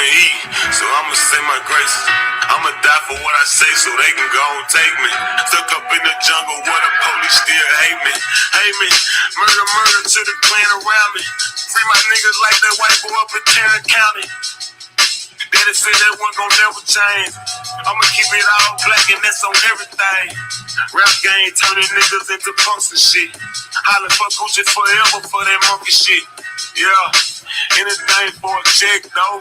finna eat, so I'ma say my graces. I'ma die for what I say so they can go and take me. Stuck up in the jungle where the police still hate me. Hate me. Murder, murder to the clan around me. Free my niggas like that white boy up in Tarrant County. Daddy said that one gon' never change. I'ma keep it all black and that's on everything. Rap game turning niggas into punks and shit. Hollin' for Gucci forever for that monkey shit. Yeah, anything for a check though.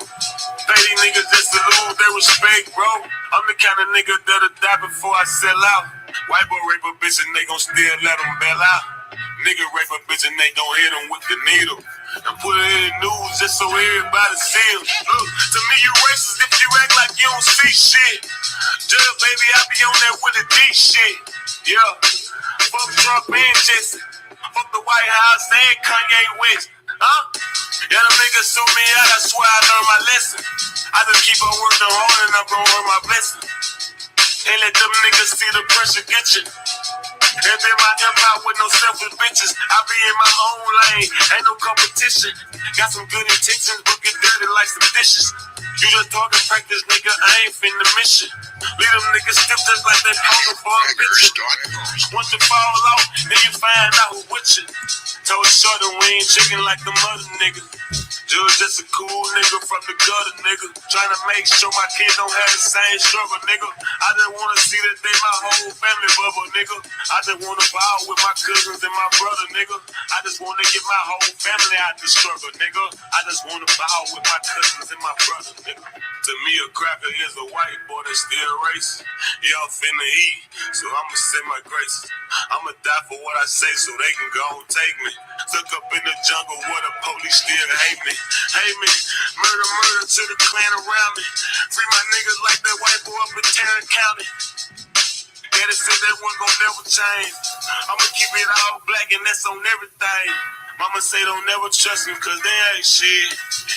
Pay these niggas just to lose their respect, bro. I'm the kind of nigga that'll die before I sell out. White boy rape a bitch and they gon' still let them bail out. Nigga rape a bitch and they gon' hit him with the needle. And put it in the news just so everybody see it. Look, to me you racist if you act like you don't see shit. Judge, baby, I be on that with the D shit. Yeah, fuck Trump and Jesse. Fuck the White House and Kanye West. Huh? Yeah, them niggas sue me out, I swear I learned my lesson. I just keep on working hard and I'm gonna earn my blessing. And let them niggas see the pressure get you. And then my empire with no selfish bitches. I be in my own lane, ain't no competition. Got some good intentions, but get dirty like some dishes. You just talking practice, nigga, I ain't finna miss you. Leave them niggas stiff just like they poker for a bitch. Once you fall off, then you find out who with you. Told Shorty we ain't chicken like the mother nigga. Judge just a cool nigga from the gutter, nigga. Tryna make sure my kids don't have the same struggle, nigga. I just wanna see that they my whole family bubble, nigga. I just wanna ball with my cousins and my brother, nigga. I just wanna get my whole family out the struggle, nigga. I just wanna ball with my cousins and my brother, nigga. To me, a cracker is a white boy that still racist. Y'all finna eat, so I'ma say my graces. I'ma die for what I say so they can go and take me. Stuck up in the jungle where the police still hate me. Hate me. Murder, murder to the clan around me. Free my niggas like that white boy up in Tarrant County. Daddy said that one gon' never change. I'ma keep it all black and that's on everything. Mama say don't never trust him cause they ain't shit.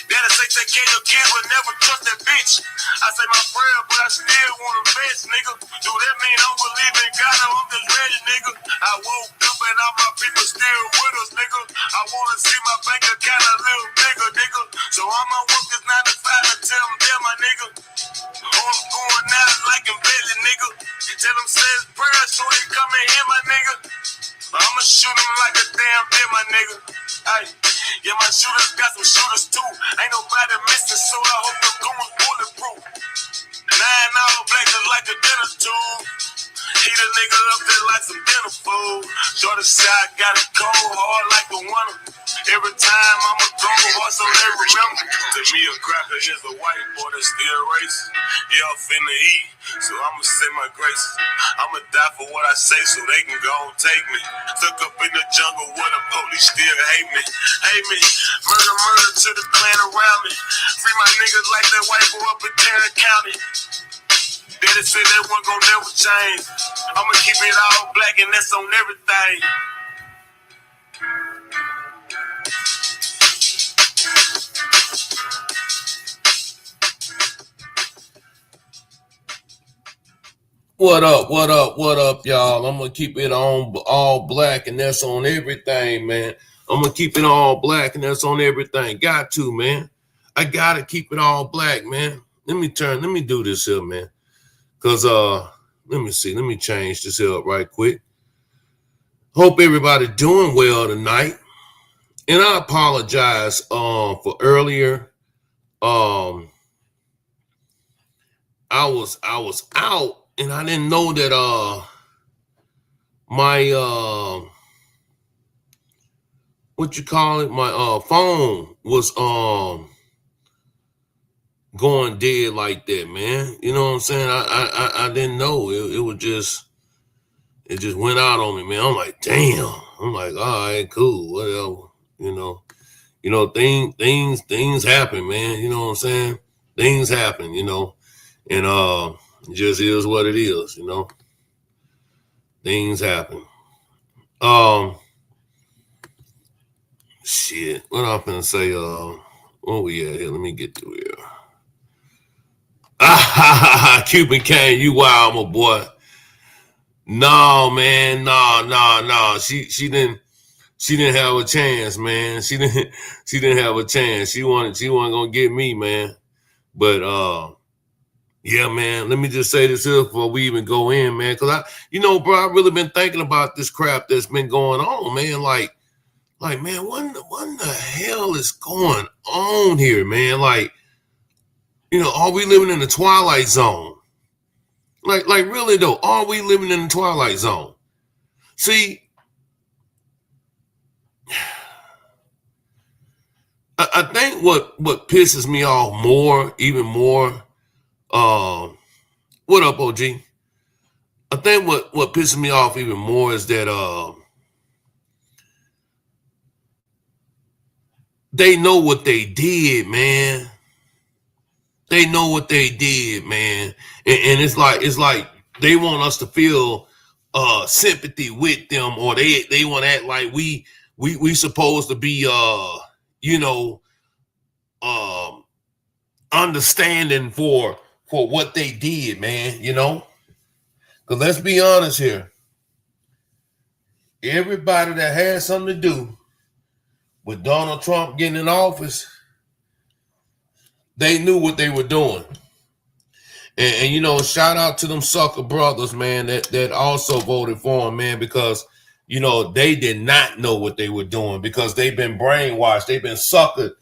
Daddy say take care of your kids but never trust that bitch. I say my prayer but I still want the best, nigga. Do that mean I don't believe in God or I'm just ready, nigga? I woke up and all my people still with us, nigga. I wanna see my bank account a little bigger, nigga. So I'ma work this 9 to 5 until I'm there, my nigga. Oh, I'm going out like I'm belly, nigga. Tell them say his prayers so they come in here, my nigga. I'ma shoot him like a damn deer, my nigga. Ay, yeah, my shooters got some shooters too. Ain't nobody missing, so I hope the goons bulletproof. 9 all black just like a dinner tube. Heat a nigga up there like some dinner food. Shorty say I got it cold hard like the winter. Every time I'ma go hard so they remember. To me a cracker is a white boy that still racist. Y'all finna eat, so I'ma say my graces. I'ma die for what I say so they can go and take me. Stuck up in the jungle where the police still hate me. Hate me. Murder, murder to the clan around me. Free my niggas like that white boy up in Tarrant County. Daddy said that one gon' never change. I'ma keep it all black and that's on everything. What up, what up, what up, y'all? I'm gonna keep it on all black and that's on everything, man. I'm gonna keep it all black and that's on everything. Got to, man. I gotta keep it all black, man. Let me do this here, man. Cause let me see, let me change this here up right quick. Hope everybody doing well tonight. And I apologize for earlier. I was out and I didn't know that my what you call it, my phone was going dead like that, man. You know what I'm saying? I didn't know. It just went out on me, man. I'm like, damn. I'm like, all right, cool, whatever. You know, things happen, man. You know what I'm saying? Things happen, you know. And it just is what it is, you know. Things happen. Shit. What I'm gonna say, where we at here? Let me get through here. Cuban Kane, you wild, my boy. No, man, no. She didn't have a chance, man. She didn't have a chance. She wasn't gonna get me, man. But yeah, man, let me just say this here before we even go in, man. Cause bro, I really been thinking about this crap that's been going on, man. Like, man, what the hell is going on here, man? Like, are we living in the Twilight Zone? Like really though, are we living in the Twilight Zone? See, I think what pisses me off even more, what up, OG? I think what pisses me off even more is that they know what they did, man. They know what they did, man. And it's like they want us to feel sympathy with them, or they want to act like we supposed to be understanding for what they did, man, Because let's be honest here. Everybody that had something to do with Donald Trump getting in office, they knew what they were doing. And shout out to them sucker brothers, man, that also voted for him, man, because, they did not know what they were doing because they've been brainwashed. They've been suckered,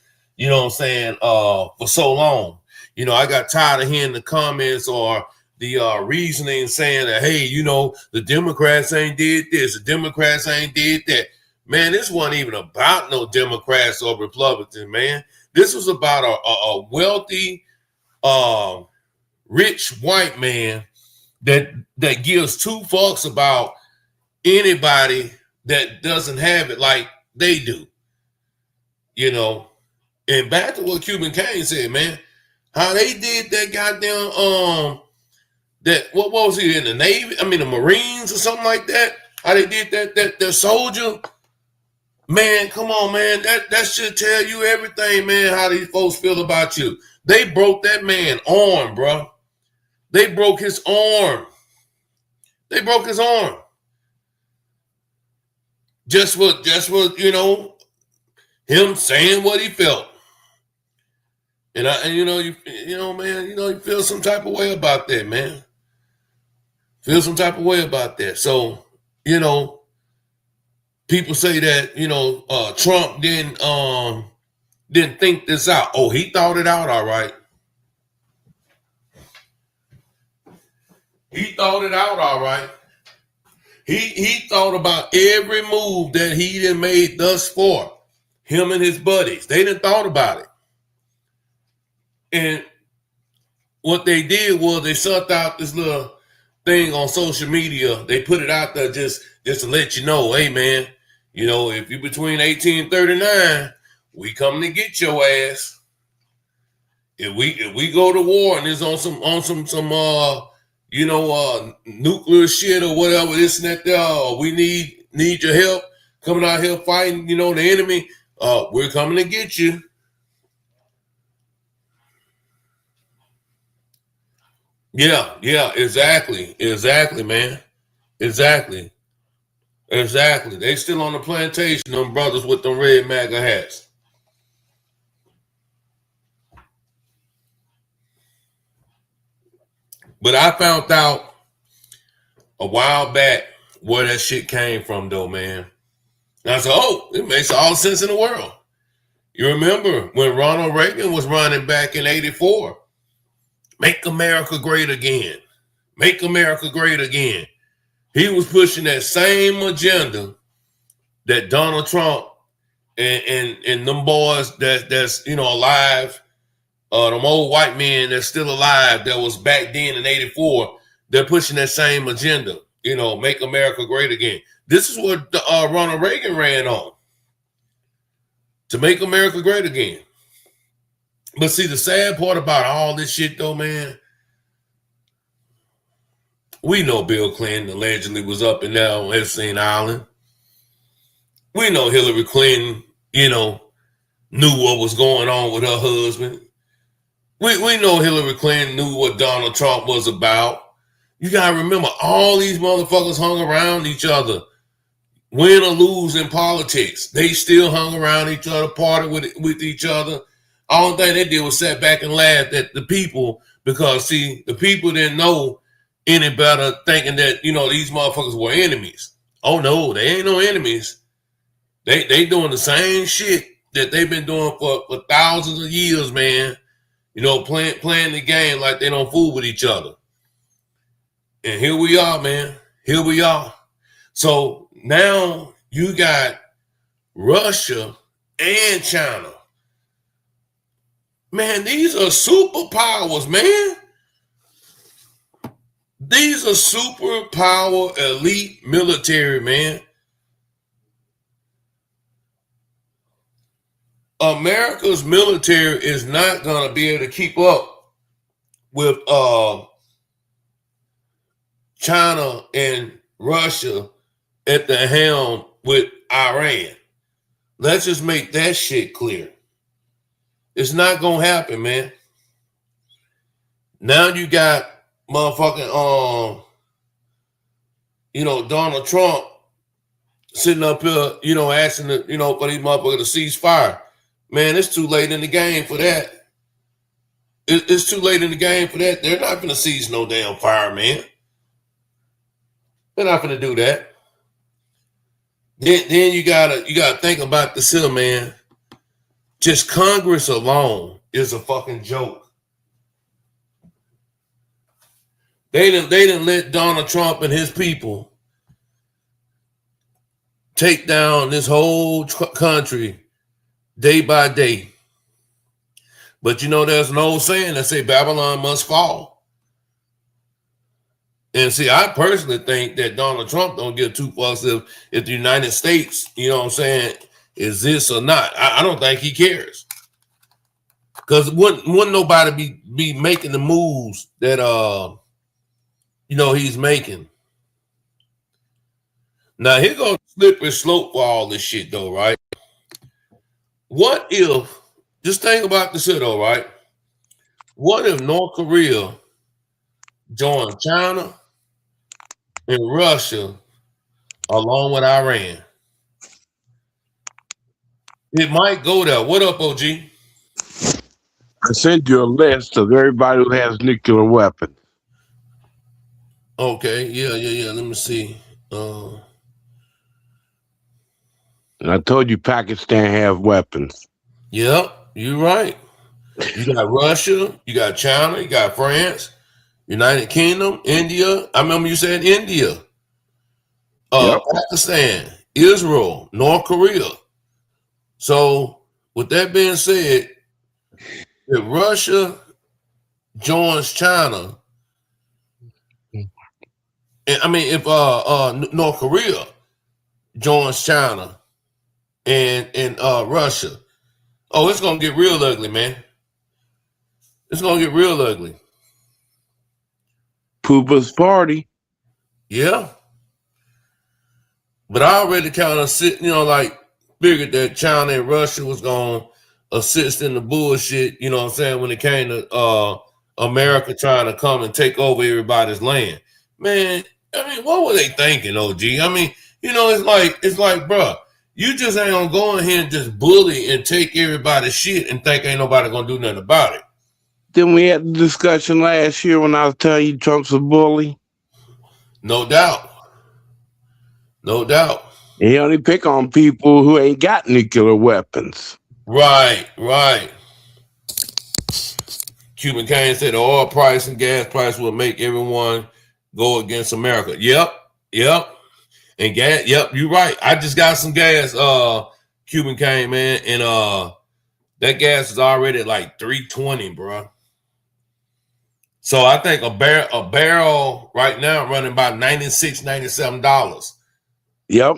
for so long. I got tired of hearing the comments or the reasoning saying that, hey, the Democrats ain't did this, the Democrats ain't did that. Man, this wasn't even about no Democrats or Republicans, man. This was about a wealthy, rich white man that gives two fucks about anybody that doesn't have it like they do. And back to what Cuban Kane said, man, how they did that goddamn what was he in the Navy? I mean the Marines or something like that. How they did that soldier. Man, come on, man. That should tell you everything, man, how these folks feel about you. They broke that man's arm, bro. They broke his arm. They broke his arm. Just what, him saying what he felt. And you feel some type of way about that, man. Feel some type of way about that. So, people say that, Trump didn't think this out. Oh, he thought it out, all right. He thought it out, all right. He thought about every move that he done made thus far. Him and his buddies. They done thought about it. And what they did was they sent out this little thing on social media. They put it out there just to let you know, hey man, if you're between 18 and 39, we coming to get your ass. If we go to war and it's on some nuclear shit or whatever, this and that, or we need your help coming out here fighting, the enemy, we're coming to get you. Yeah, exactly, man. Exactly. They still on the plantation, them brothers with them red MAGA hats. But I found out a while back where that shit came from, though, man. And I said, oh, it makes all the sense in the world. You remember when Ronald Reagan was running back in 84? Make America great again. Make America great again. He was pushing that same agenda that Donald Trump and them boys that's alive, them old white men that's still alive that was back then in 84, they're pushing that same agenda, make America great again. This is what Ronald Reagan ran on, to make America great again. But see, the sad part about all this shit, though, man, we know Bill Clinton allegedly was up and down on Epstein Island. We know Hillary Clinton, knew what was going on with her husband. We know Hillary Clinton knew what Donald Trump was about. You got to remember, all these motherfuckers hung around each other. Win or lose in politics, they still hung around each other, parted with each other. All thing they did was sat back and laughed at the people because, see, the people didn't know any better, thinking that, these motherfuckers were enemies. Oh, no, they ain't no enemies. They doing the same shit that they've been doing for thousands of years, man. Playing the game like they don't fool with each other. And here we are, man. Here we are. So now you got Russia and China. Man, these are superpowers, man. These are superpower elite military, man. America's military is not going to be able to keep up with China and Russia at the helm with Iran. Let's just make that shit clear. It's not going to happen, man. Now you got motherfucking, Donald Trump sitting up here, asking, for these motherfuckers to cease fire. Man, it's too late in the game for that. It's too late in the game for that. They're not going to cease no damn fire, man. They're not going to do that. Then you gotta think about this here, man. Just Congress alone is a fucking joke. They didn't let Donald Trump and his people take down this whole country day by day. But there's an old saying that say Babylon must fall. And see, I personally think that Donald Trump don't give two fucks if the United States, is this or not. I don't think he cares. Because wouldn't nobody be making the moves that he's making. Now here goes slippery slope for all this shit though, right? What if, just think about this here though, right? What if North Korea joined China and Russia along with Iran? It might go there. What up, OG? I sent you a list of everybody who has nuclear weapons. Okay, yeah. Let me see. And I told you Pakistan have weapons. Yep, you're right. You got Russia, you got China, you got France, United Kingdom, India. I remember you said India. Pakistan, Israel, North Korea. So, with that being said, if Russia joins China, if North Korea joins China and Russia, it's gonna get real ugly, man. It's gonna get real ugly. Poopa's party. Yeah. But I already kind of figured that China and Russia was gonna assist in the bullshit, when it came to America trying to come and take over everybody's land. Man, what were they thinking, OG? It's like, bro, you just ain't gonna go in here and just bully and take everybody's shit and think ain't nobody gonna do nothing about it. Then we had the discussion last year when I was telling you Trump's a bully. No doubt. No doubt. He only pick on people who ain't got nuclear weapons. Right. Cuban Kane said the oil price and gas price will make everyone go against America. Yep. And gas, you're right. I just got some gas, Cuban Kane, man, and that gas is already at like $3.20, bro. So I think a barrel right now running about $96, $97. Yep.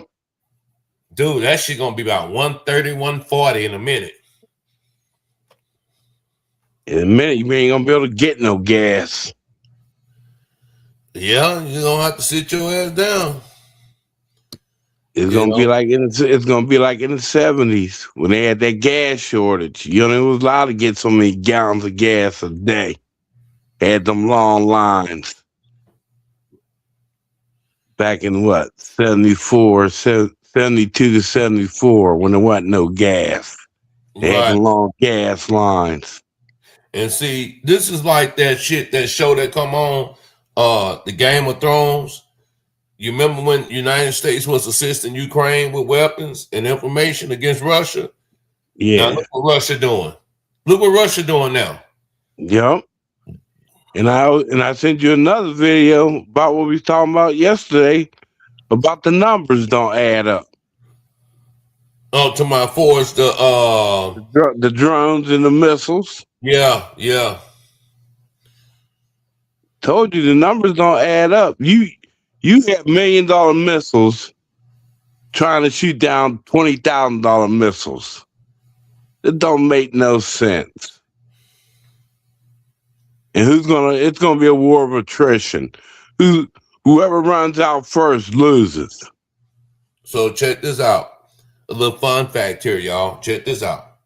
Dude, that shit gonna be about $130, $140 in a minute. In a minute, you ain't gonna be able to get no gas. Yeah, you're gonna have to sit your ass down. It's gonna be like in the 70s when they had that gas shortage. It was allowed to get so many gallons of gas a day. Had them long lines. Back in 72 to 74 when there wasn't no gas. They had Right. the long gas lines. And see, this is like that shit, that show that come on, the Game of Thrones. You remember when the United States was assisting Ukraine with weapons and information against Russia? Yeah. Now look what Russia doing. Look what Russia doing now. Yep. And I sent you another video about what we was talking about yesterday about the numbers don't add up. Oh, to my force, The drones and the missiles. yeah. Told you the numbers don't add up. You have $1 million missiles trying to shoot down $20,000 missiles. It don't make no sense. And it's gonna be a war of attrition. Whoever runs out first loses. So check this out. A little fun fact here, y'all. Check this out.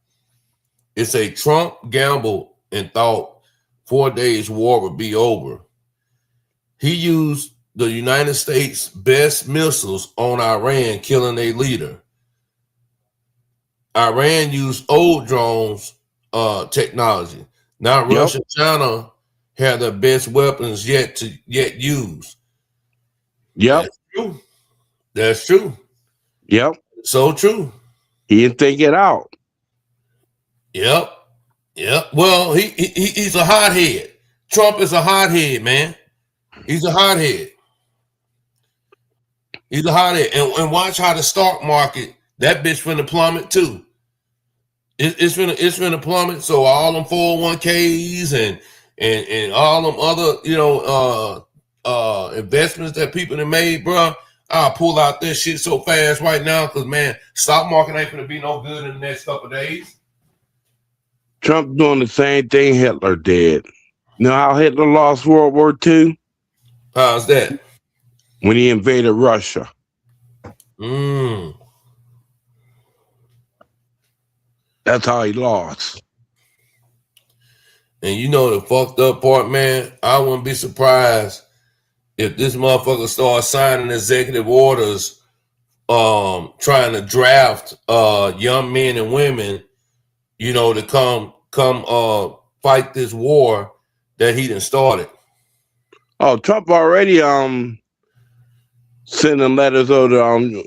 It's a Trump gambled and thought 4 days war would be over. He used the United States' best missiles on Iran, killing their leader. Iran used old drones technology. Now Russia and China have the best weapons yet use. Yep. That's true. Yep. So true. He didn't think it out. Yep. Well, he's a hothead. Trump is a hothead, man. He's a hothead. And watch how the stock market, that bitch finna plummet too. It's finna plummet. So all them 401ks and all them other, investments that people have made, bro, I'll pull out this shit so fast right now because, man, stock market ain't gonna be no good in the next couple of days. Trump doing the same thing Hitler did. You know how Hitler lost World War II? How's that? When he invaded Russia. That's how he lost. And you know the fucked up part, man? I wouldn't be surprised if this motherfucker starts signing executive orders trying to draft young men and women, to come fight this war that he done started. Oh, Trump already sending letters over to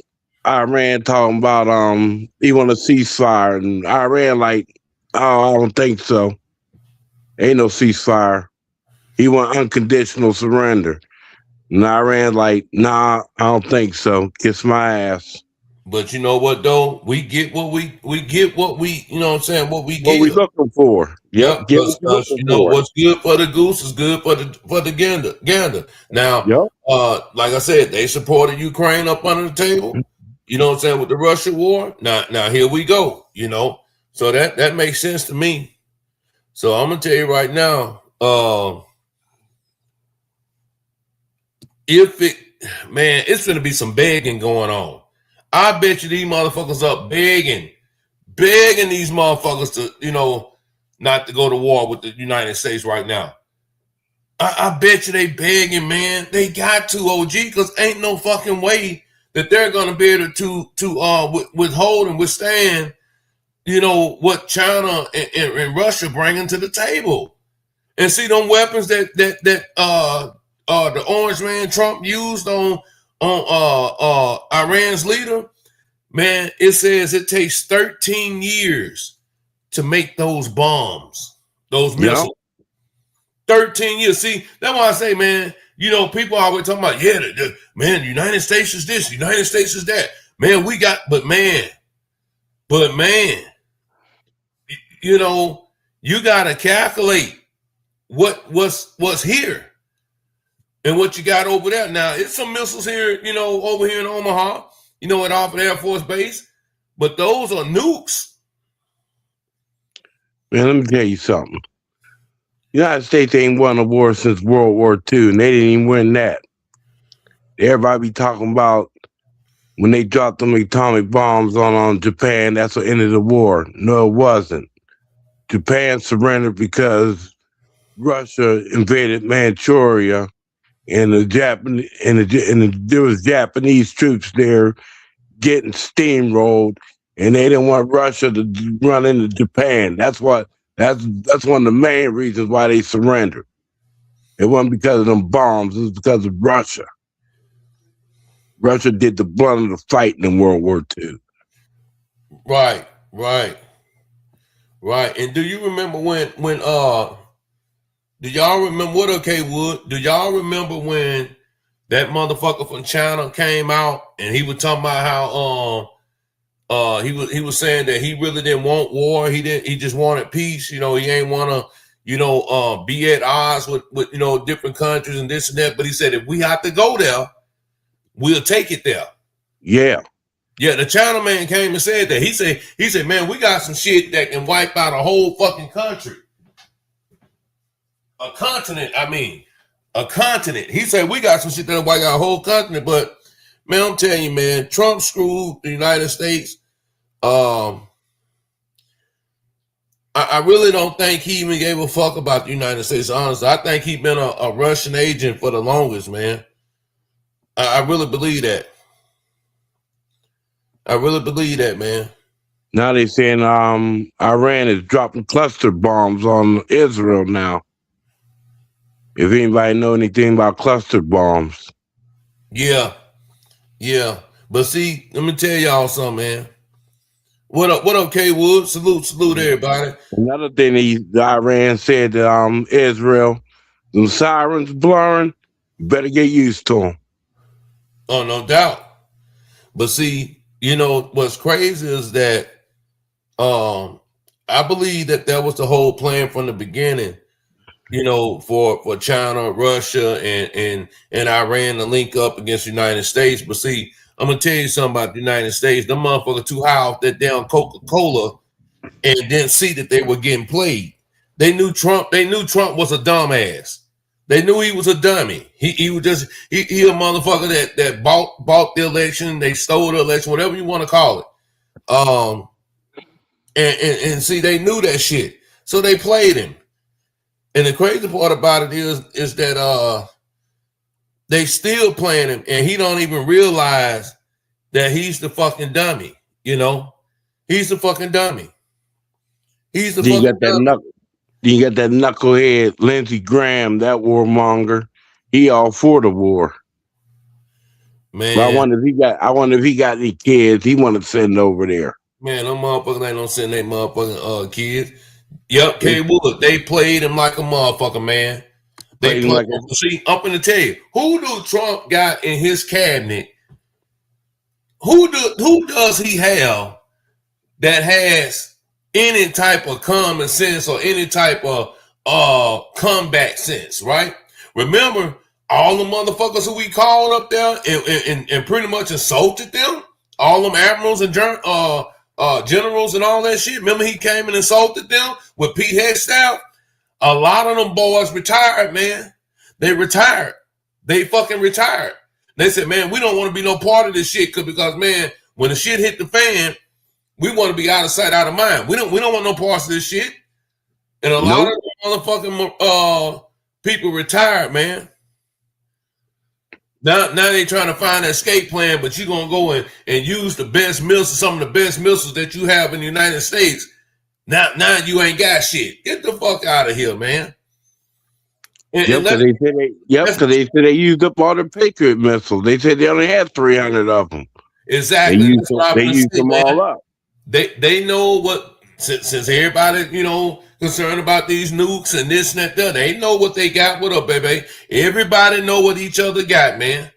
Iran talking about he want a ceasefire, and Iran like, oh, I don't think so. Ain't no ceasefire. He want unconditional surrender. And Iran like, nah, I don't think so. Kiss my ass. But you know what though? We get what we get what we, you know what I'm saying, what we get. What we looking for. Yep. What's good for the goose is good for the gander. Now, like I said, they supported Ukraine up under the table. You know what I'm saying, with the Russia war. Now here we go, So that makes sense to me. So I'm gonna tell you right now, it's gonna be some begging going on. I bet you these motherfuckers up begging these motherfuckers to, not to go to war with the United States right now. I bet you they begging, man. They got to, OG, because ain't no fucking way that they're gonna be able to withhold and withstand, what China and Russia bringing to the table. And see them weapons that the Orange Man Trump used on Iran's leader, man, it says it takes 13 years to make those bombs, those missiles. 13 years. See, that's why I say, man, people always talking about, man, the United States is this, the United States is that. Man, but you got to calculate what's here. And what you got over there. Now, it's some missiles here, over here in Omaha, at Offutt Air Force Base. But those are nukes. Man, let me tell you something. The United States ain't won a war since World War II, and they didn't even win that. Everybody be talking about when they dropped them atomic bombs on Japan, that's what ended the war. No, it wasn't. Japan surrendered because Russia invaded Manchuria. And there was Japanese troops there getting steamrolled, and they didn't want Russia to run into Japan. That's one of the main reasons why they surrendered. It wasn't because of them bombs. It was because of Russia. Russia did the brunt of the fight in World War II. Right. And do you remember when do y'all remember what? Okay, Wood. Do y'all remember when that motherfucker from China came out and he was talking about how he was saying that he really didn't want war. He just wanted peace. He ain't want to be at odds with different countries and this and that. But he said if we have to go there, we'll take it there. Yeah. Yeah, the China man came and said that. He said, man, we got some shit that can wipe out a whole fucking country. A continent. He said we got some shit that can wipe out a whole continent. But man, I'm telling you, man, Trump screwed the United States. I really don't think he even gave a fuck about the United States, honestly. I think he's been a Russian agent for the longest, man. I really believe that. Man. Now they saying Iran is dropping cluster bombs on Israel now. If anybody know anything about cluster bombs. Yeah. But see, let me tell y'all something, man. What up, K Wood? Salute everybody. Another thing Iran said to Israel, the sirens blurring, you better get used to them. Oh, no doubt. But see, what's crazy is that I believe that was the whole plan from the beginning, for China, Russia, and Iran to link up against the United States. But see, I'm gonna tell you something about the United States. Them motherfuckers too high off that damn Coca-Cola and didn't see that they were getting played. They knew Trump was a dumbass. They knew he was a dummy. He was just he a motherfucker that bought the election. They stole the election, whatever you want to call it. And see, they knew that shit, so they played him. And the crazy part about it is that they still playing him, and he don't even realize that he's the fucking dummy. He's the fucking dummy. He's the fucking dummy. You got that knucklehead Lindsey Graham, that warmonger. He all for the war. Man, but I wonder if he got any kids he want to send over there. Man, them motherfuckers ain't gonna send their motherfucking kids. Yep, K Wood. They played him like a motherfucker, man. They played him. See, I'm gonna tell you, who do Trump got in his cabinet? Who does he have that has any type of common sense or any type of comeback sense, right? Remember all the motherfuckers who we called up there and pretty much insulted them? All them admirals and generals and all that shit. Remember he came and insulted them with Pete Hegseth? A lot of them boys retired, man. They retired. They fucking retired. They said, man, we don't want to be no part of this shit because, man, when the shit hit the fan, we want to be out of sight, out of mind. We don't want no parts of this shit. And a lot of motherfucking people retired, man. Now they trying to find an escape plan, but you're going to go and use the best missiles, some of the best missiles that you have in the United States. Now you ain't got shit. Get the fuck out of here, man. Because they said they used up all the Patriot missiles. They said they only had 300 of them. Exactly. They used them all up. They know what, since everybody, concerned about these nukes and this and that, they know what they got. What up, baby? Everybody know what each other got, man.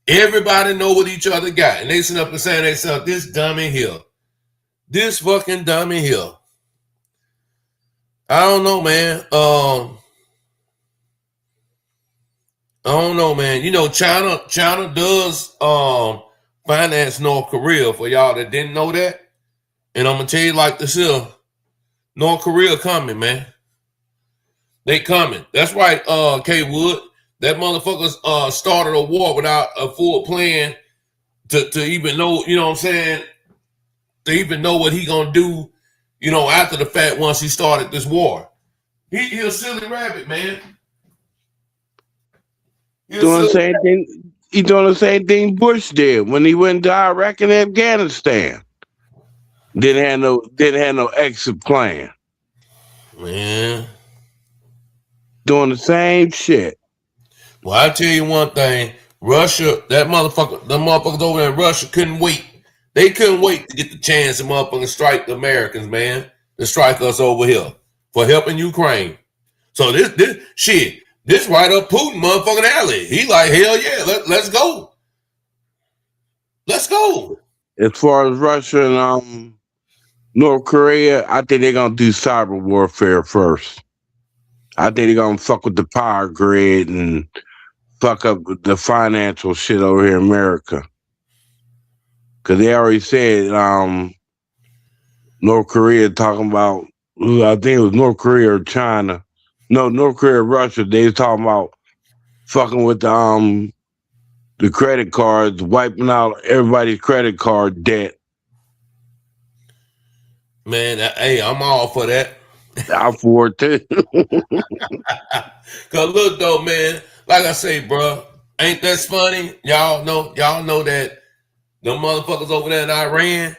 Everybody know what each other got. And they sit up and saying they said, this dummy here. This fucking dummy here. I don't know, man. I don't know, man. China does finance North Korea, for y'all that didn't know that. And I'm gonna tell you like this here. North Korea coming, man. They coming. That's right, K Wood. That motherfucker started a war without a full plan to even know, you know what I'm saying? To even know what he gonna do, after the fact once he started this war. He a silly rabbit, man. He's doing the same thing Bush did when he went to Iraq and Afghanistan. Didn't have no exit plan. Man. Doing the same shit. Well, I tell you one thing. Russia, the motherfuckers over there in Russia couldn't wait. They couldn't wait to get the chance to motherfucking strike the Americans, man. To strike us over here for helping Ukraine. So this right up Putin motherfucking alley. He like, hell yeah, let's go. Let's go. As far as Russia and North Korea, I think they're gonna do cyber warfare first. I think they're gonna fuck with the power grid and fuck up the financial shit over here in America. Cause they already said North Korea talking about, I think it was North Korea or China. No, North Korea, Russia. They was talking about fucking with the credit cards, wiping out everybody's credit card debt. Man, hey, I'm all for that. I'm for it too. Cause look though, man, like I say, bro, ain't that funny? Y'all know that them motherfuckers over there in Iran,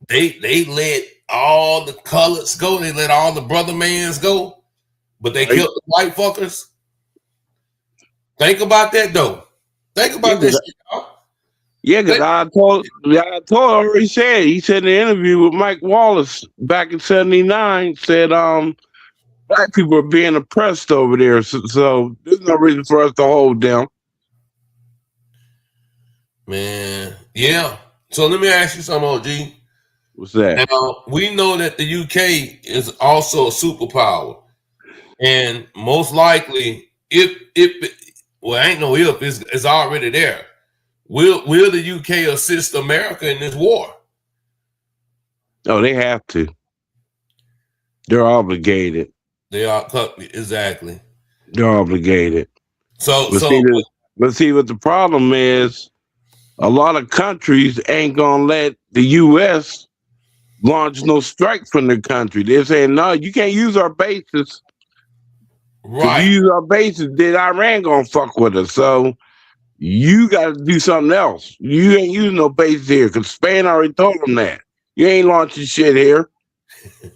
they let all the colors go, they let all the brother mans go, but they killed the white fuckers. Think about that though. Think about this shit, y'all. Yeah, because I already said, he said in the interview with Mike Wallace back in 79, said black people are being oppressed over there. So there's no reason for us to hold them. Man, yeah. So let me ask you something, OG. What's that? Now, we know that the UK is also a superpower. And most likely, ain't no if, it's already there. Will the UK assist America in this war? Oh, they have to. They're obligated. They are, exactly. They're obligated. But see what the problem is. A lot of countries ain't gonna let the U.S. launch no strike from their country. They're saying, no, you can't use our bases. Right. If you use our bases, then Iran gonna fuck with us. So you got to do something else. You ain't using no bases here because Spain already told them that. You ain't launching shit here.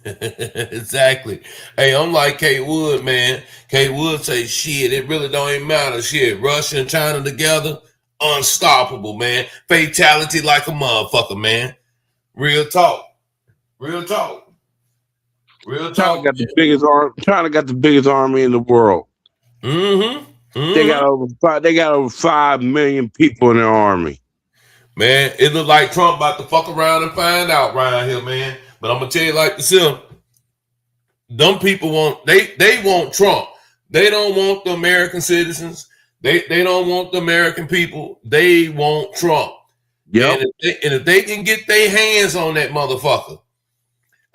Exactly. Hey, I'm like K Wood, man. K Wood say, shit, it really don't even matter. Shit, Russia and China together, unstoppable, man. Fatality like a motherfucker, man. Real talk. Real talk. Real talk. China got the biggest army in the world. Mm-hmm. They got over 5 million people in their army. Man, it look like Trump about to fuck around and find out right here, man. But I'm gonna tell you like this here. Them people they want Trump. They don't want the American citizens. They don't want the American people. They want Trump. Yep. And if they can get their hands on that motherfucker,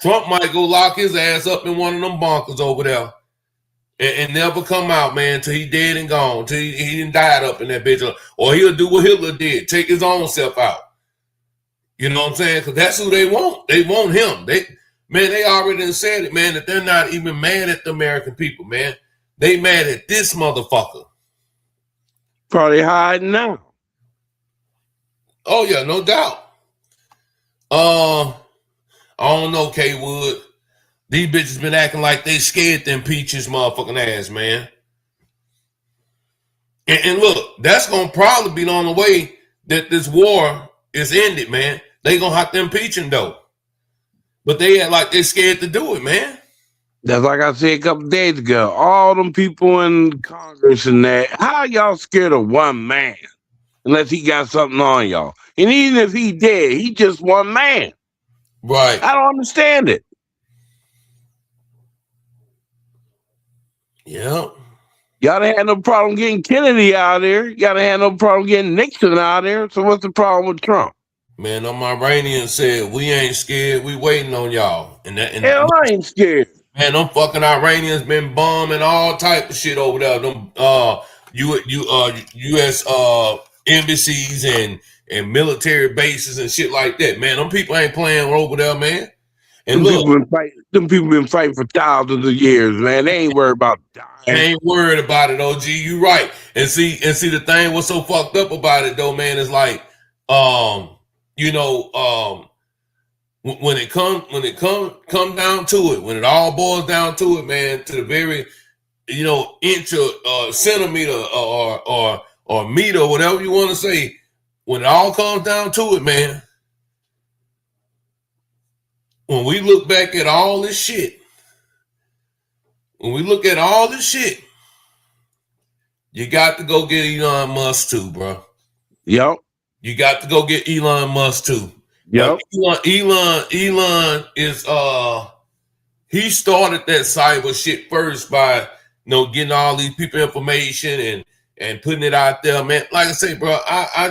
Trump might go lock his ass up in one of them bunkers over there. And never come out, man, till he dead and gone, till he didn't died up in that bitch. Or he'll do what Hitler did, take his own self out. You know what I'm saying? Because that's who they want. They want him. They already said it, man, that they're not even mad at the American people, man. They mad at this motherfucker. Probably hiding now. Oh, yeah, no doubt. I don't know, K Wood. These bitches been acting like they scared to impeach his motherfucking ass, man. And look, that's going to probably be on the way that this war is ended, man. They going to have to impeach him, though. But they act like they scared to do it, man. That's like I said a couple days ago. All them people in Congress and that, how y'all scared of one man? Unless he got something on y'all. And even if he did, he just one man. Right. I don't understand it. Yep. Y'all didn't have no problem getting Kennedy out of there. Y'all didn't have no problem getting Nixon out of there. So what's the problem with Trump? Man, them Iranians said, we ain't scared. We waiting on y'all. Hell, I ain't scared. Man, them fucking Iranians been bombing all type of shit over there. Them U.S. embassies and military bases and shit like that. Man, them people ain't playing over there, man. And them people been fighting for thousands of years, man. They ain't worried about dying. They ain't worried about it, OG. You right. And see the thing what's so fucked up about it though, man, is like, when it come down to it, when it all boils down to it, man, to the very inch or centimeter or meter, whatever you want to say, when it all comes down to it, man, when we look back at all this shit, you got to go get Elon Musk too, bro. Yep. You got to go get Elon Musk too. Yep. Elon is he started that cyber shit first by getting all these people information and putting it out there, man. Like I say, bro, I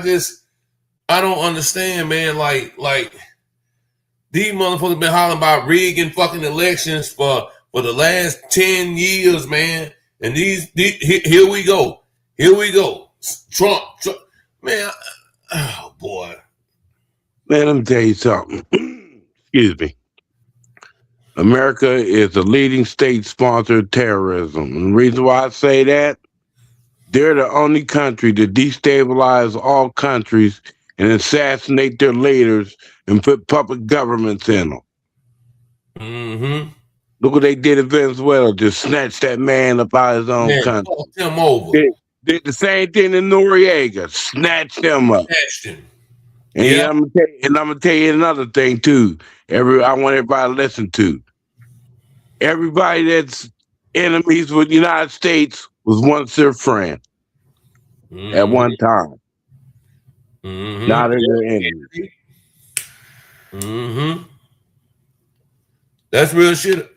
don't understand, man. Like these motherfuckers been hollering about rigging fucking elections for the last 10 years, man. And these here we go. Trump, man. Oh boy. Man, let me tell you something. Excuse me. America is a leading state sponsor of terrorism. And the reason why I say that, they're the only country to destabilize all countries and assassinate their leaders and put puppet governments in them. Mm-hmm. Look what they did in Venezuela, just snatched that man up out of his own country. Fucked him over. Did the same thing in Noriega, snatched him up. Snatched him. And yeah. I'm gonna tell you another thing too. I want everybody to listen to. Everybody that's enemies with the United States was once their friend at one time. Mm-hmm. Now they're their enemy. Mm-hmm. That's real shit.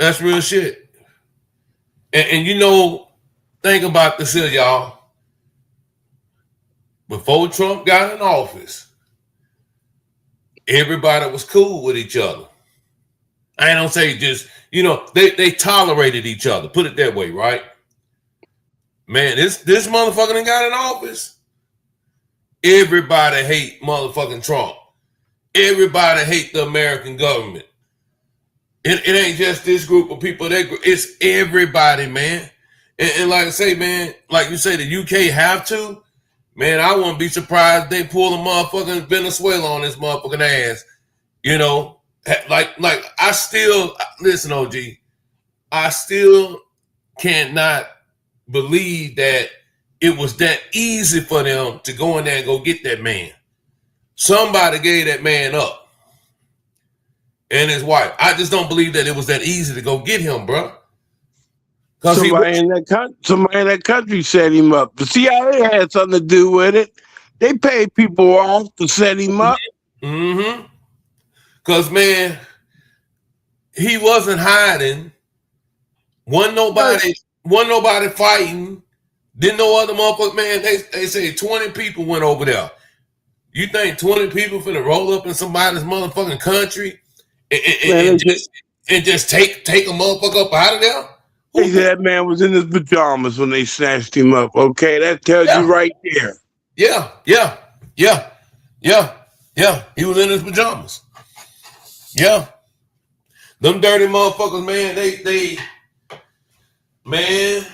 And think about this here, y'all. Before Trump got in office, everybody was cool with each other. I don't say just, they tolerated each other. Put it that way, right? Man, this motherfucker done got in office. Everybody hate motherfucking Trump. Everybody hate the American government. It ain't just this group of people. It's everybody, man. And like I say, man, like you say, the UK have to. Man, I wouldn't be surprised if they pull a motherfucking Venezuela on this motherfucking ass. Like I still listen, OG. I still cannot believe that it was that easy for them to go in there and go get that man. Somebody gave that man up. And his wife. I just don't believe that it was that easy to go get him, bro. Somebody in that country set him up. The CIA had something to do with it. They paid people off to set him up. Mm-hmm. Because, man, he wasn't hiding. Wasn't nobody fighting. Didn't no other motherfucker, man. They say 20 people went over there. You think 20 people finna roll up in somebody's motherfucking country and just take a motherfucker up out of there? They said that man was in his pajamas when they snatched him up. Okay, that tells you right there. Yeah. He was in his pajamas. Yeah. Them dirty motherfuckers, man, man,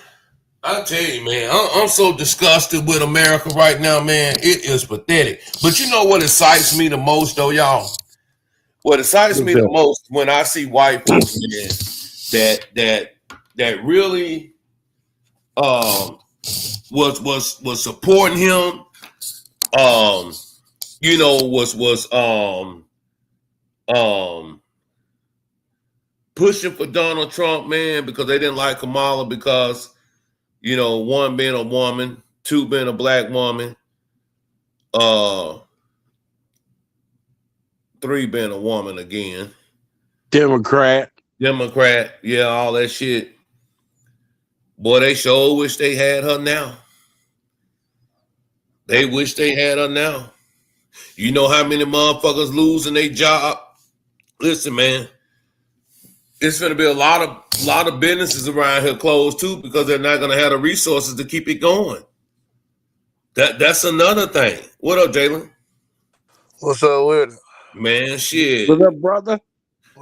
I tell you, man, I'm so disgusted with America right now, man. It is pathetic. But you know what excites me the most, though, y'all? What excites me the most when I see white people, man, that really was supporting him, pushing for Donald Trump, man, because they didn't like Kamala because, one being a woman, two being a black woman, three being a woman again. Democrat, yeah, all that shit. Boy, they sure wish they had her now. They wish they had her now. You know how many motherfuckers losing their job? Listen, man, it's going to be a lot of businesses around here closed too because they're not going to have the resources to keep it going. That's another thing. What up, Jalen? What's up with it? Man, shit. What's up, brother?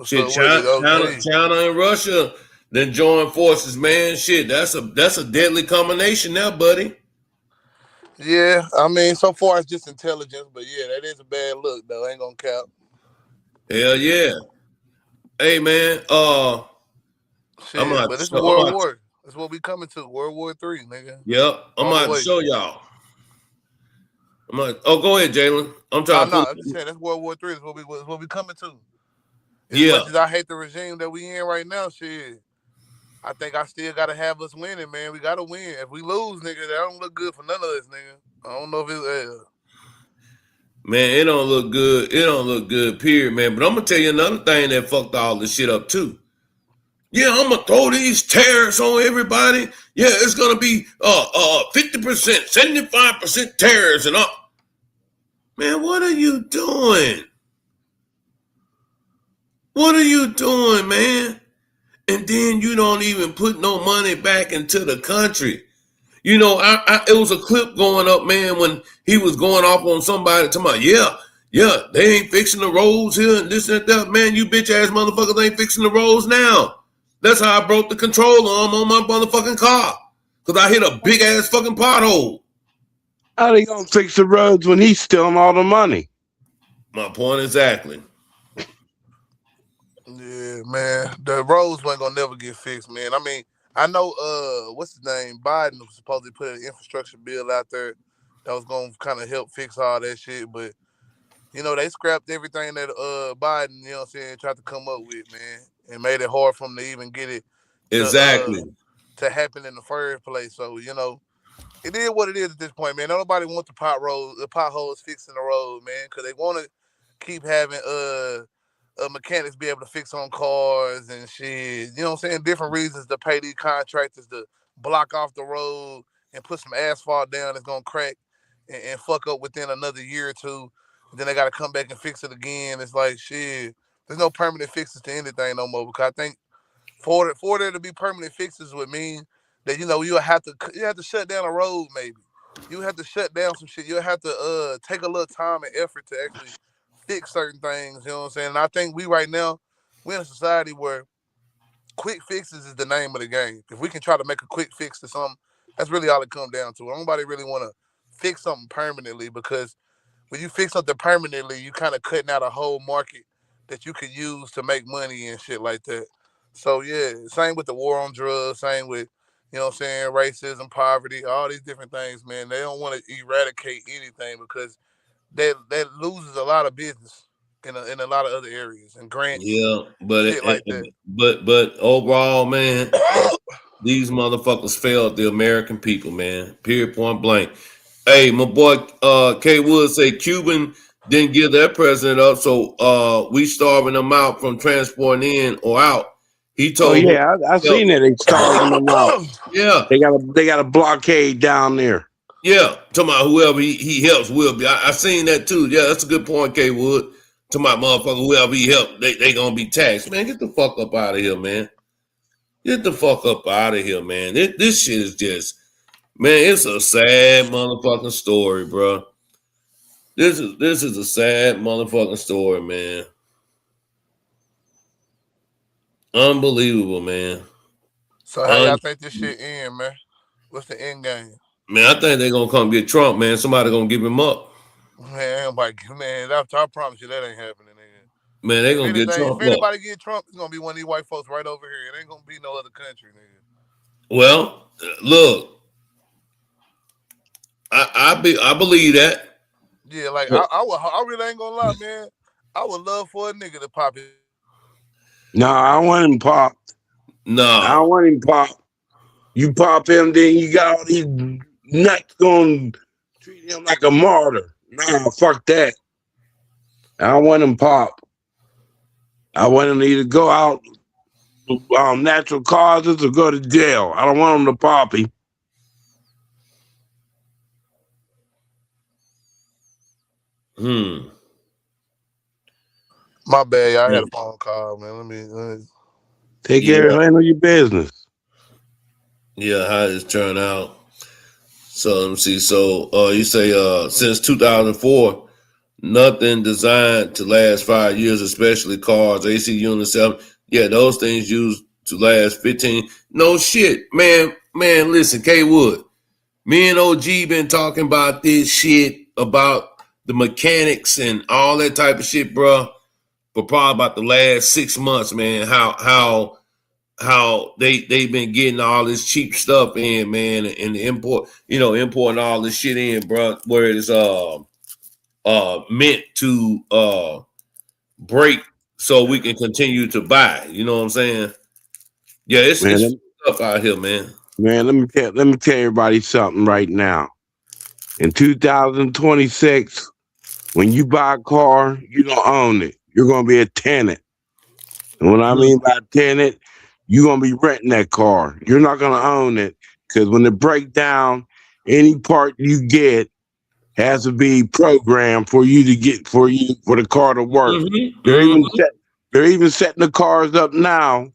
Shit, China and Russia then join forces, man. Shit, that's a deadly combination now, buddy. Yeah, I mean, so far it's just intelligence, but yeah, that is a bad look, though. Ain't gonna count. Hell yeah. Hey man, Shit, but it's World War. That's what we coming to. World War III, nigga. Yep, I'm about to show y'all. Go ahead, Jalen. I'm trying to. I'm just saying that's World War III. That's what we coming to. As much as I hate the regime that we in right now, shit, I think I still gotta have us winning, man. We gotta win. If we lose, nigga, that don't look good for none of us, nigga. I don't know if it's Man, it don't look good. It don't look good, period, man. But I'm gonna tell you another thing that fucked all this shit up too. Yeah, I'm gonna throw these tariffs on everybody. Yeah, it's gonna be 50%, 75% tariffs and all. Man, what are you doing? What are you doing, man? And then you don't even put no money back into the country. You know, it was a clip going up, man, when he was going off on somebody talking about, yeah, they ain't fixing the roads here and this and that. Man, you bitch ass motherfuckers ain't fixing the roads now. That's how I broke the control arm on my motherfucking car. Because I hit a big ass fucking pothole. How they gonna fix the roads when he's stealing all the money? My point exactly. Yeah, man. The roads weren't gonna never get fixed, man. I mean, I know what's his name? Biden was supposed to put an infrastructure bill out there that was gonna kind of help fix all that shit, but you know, they scrapped everything that Biden, you know what I'm saying, tried to come up with, man, and made it hard for them to even get it to happen in the first place. So, you know, it is what it is at this point, man. Nobody wants the potholes fixing the road, man, because they want to keep having mechanics be able to fix on cars and shit. You know what I'm saying? Different reasons to pay these contractors to block off the road and put some asphalt down that's going to crack and fuck up within another year or two. Then they got to come back and fix it again. It's like, shit, there's no permanent fixes to anything no more, because I think for there to be permanent fixes would mean that, you know, you have to shut down a road maybe. You have to shut down some shit. You have to take a little time and effort to actually fix certain things, you know what I'm saying? And I think we're in a society where quick fixes is the name of the game. If we can try to make a quick fix to something, that's really all it comes down to. Nobody really want to fix something permanently, because when you fix something permanently, you kind of cutting out a whole market that you could use to make money and shit like that. So, yeah, same with the war on drugs, same with, you know what I'm saying, racism, poverty, all these different things, man. They don't want to eradicate anything, because that loses a lot of business in a lot of other areas and grants. Yeah, but overall, man, these motherfuckers failed the American people, man. Period, point blank. Hey, my boy K Wood say Cuban didn't give their president up, so we starving them out from transporting in or out. He told I seen that they starving them out. Yeah. They got a blockade down there. Yeah, talking about whoever he helps will be. I seen that too. Yeah, that's a good point, K Wood. Talking about motherfucker, whoever he help, they gonna be taxed. Man, get the fuck up out of here, man. Get the fuck up out of here, man. This shit is just, man, it's a sad motherfucking story, bro. This is a sad motherfucking story, man. Unbelievable, man. So how y'all think this shit end, man? What's the end game? Man, I think they're gonna come get Trump, man. Somebody gonna give him up. Man, I promise you that ain't happening, nigga. Man, they gonna get Trump. If anybody get Trump, it's gonna be one of these white folks right over here. It ain't gonna be no other country, nigga. Well, look, I believe that. Yeah, like I really ain't gonna lie, man. I would love for a nigga to pop it. No, I don't want him popped. No, I don't want him popped. You pop him, then you got all these nuts going to treat him like a martyr. Nah, fuck that. I don't want him popped. I want him to either go out natural causes or go to jail. I don't want him to pop him. My bad, y'all. I had a phone call, man. Let me take care of your business. Yeah, how this turn out. So let me see. So you say since 2004, nothing designed to last 5 years, especially cars, AC units, 7. Yeah, those things used to last 15. No shit, man. Man, listen, K Wood. Me and OG been talking about this shit, about the mechanics and all that type of shit, bro. for probably about the last 6 months, man. How they've been getting all this cheap stuff in, man, and importing all this shit in, bro, where it's meant to break so we can continue to buy. You know what I'm saying? Yeah, it's stuff out here, man. Man, let me tell everybody something right now. In 2026, when you buy a car, you don't own it. You're gonna be a tenant. And what I mean by tenant, you're gonna be renting that car. You're not gonna own it, because when it breaks down, any part you get has to be programmed for the car to work. Mm-hmm. They're even setting the cars up now.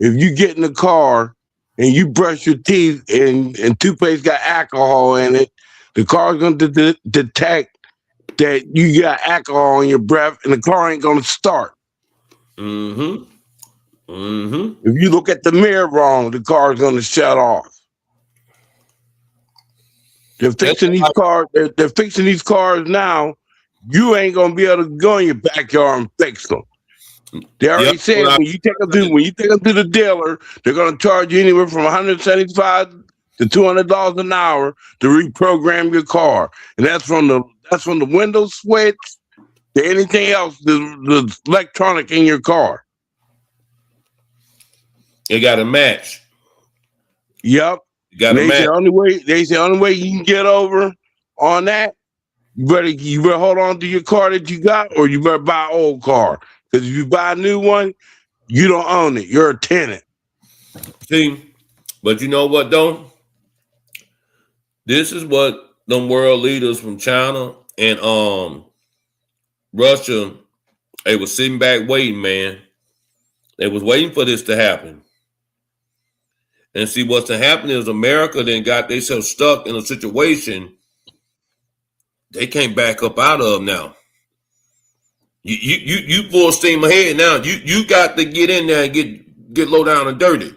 If you get in the car and you brush your teeth and toothpaste got alcohol in it, the car's going to detect that you got alcohol in your breath, and the car ain't going to start. Mm-hmm. Mm-hmm. If you look at the mirror wrong, the car's going to shut off. They're fixing these cars. They're fixing these cars now. You ain't gonna be able to go in your backyard and fix them. They already said when you take them to the dealer, they're gonna charge you anywhere from $175 to $200 an hour to reprogram your car, and that's from the window switch to anything else the electronic in your car. It got to match. Yep. They say the only way you can get over on that, you better hold on to your car that you got, or you better buy an old car. Because if you buy a new one, you don't own it. You're a tenant. See, but you know what though? This is what them world leaders from China and Russia, they was sitting back waiting, man. They was waiting for this to happen. And see, what's to happen is America then got themselves stuck in a situation they can't back up out of now. You full steam ahead now. You got to get in there and get low down and dirty.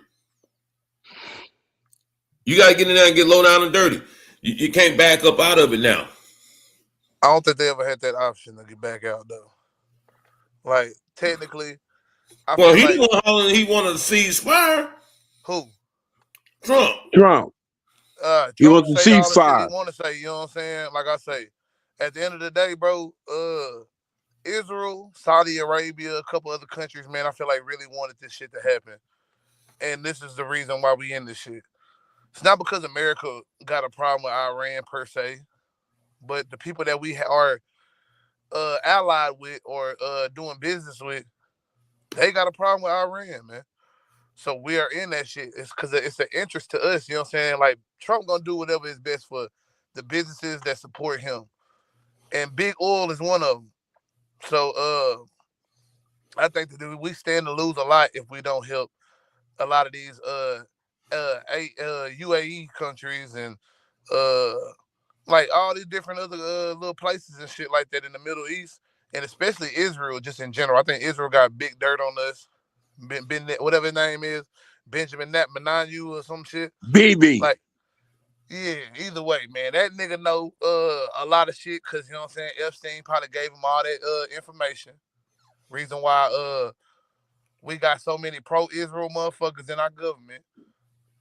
You got to get in there and get low down and dirty. You can't back up out of it now. I don't think they ever had that option to get back out though. Like technically, he wanted to seize fire. Who? Trump. He wants to see fire. He want to say, you know what I'm saying? Like I say, at the end of the day, bro, Israel, Saudi Arabia, a couple other countries, man, I feel like really wanted this shit to happen. And this is the reason why we in this shit. It's not because America got a problem with Iran per se, but the people that we are allied with or doing business with, they got a problem with Iran, man. So we are in that shit. It's because it's an interest to us. You know what I'm saying? Like Trump gonna do whatever is best for the businesses that support him, and big oil is one of them. So I think that we stand to lose a lot if we don't help a lot of these UAE countries and like all these different other little places and shit like that in the Middle East, and especially Israel just in general. I think Israel got big dirt on us. Whatever his name is, Benjamin Netanyahu or some shit. BB. Like, yeah, either way, man, that nigga know a lot of shit because, you know what I'm saying, Epstein probably gave him all that information. Reason why we got so many pro-Israel motherfuckers in our government,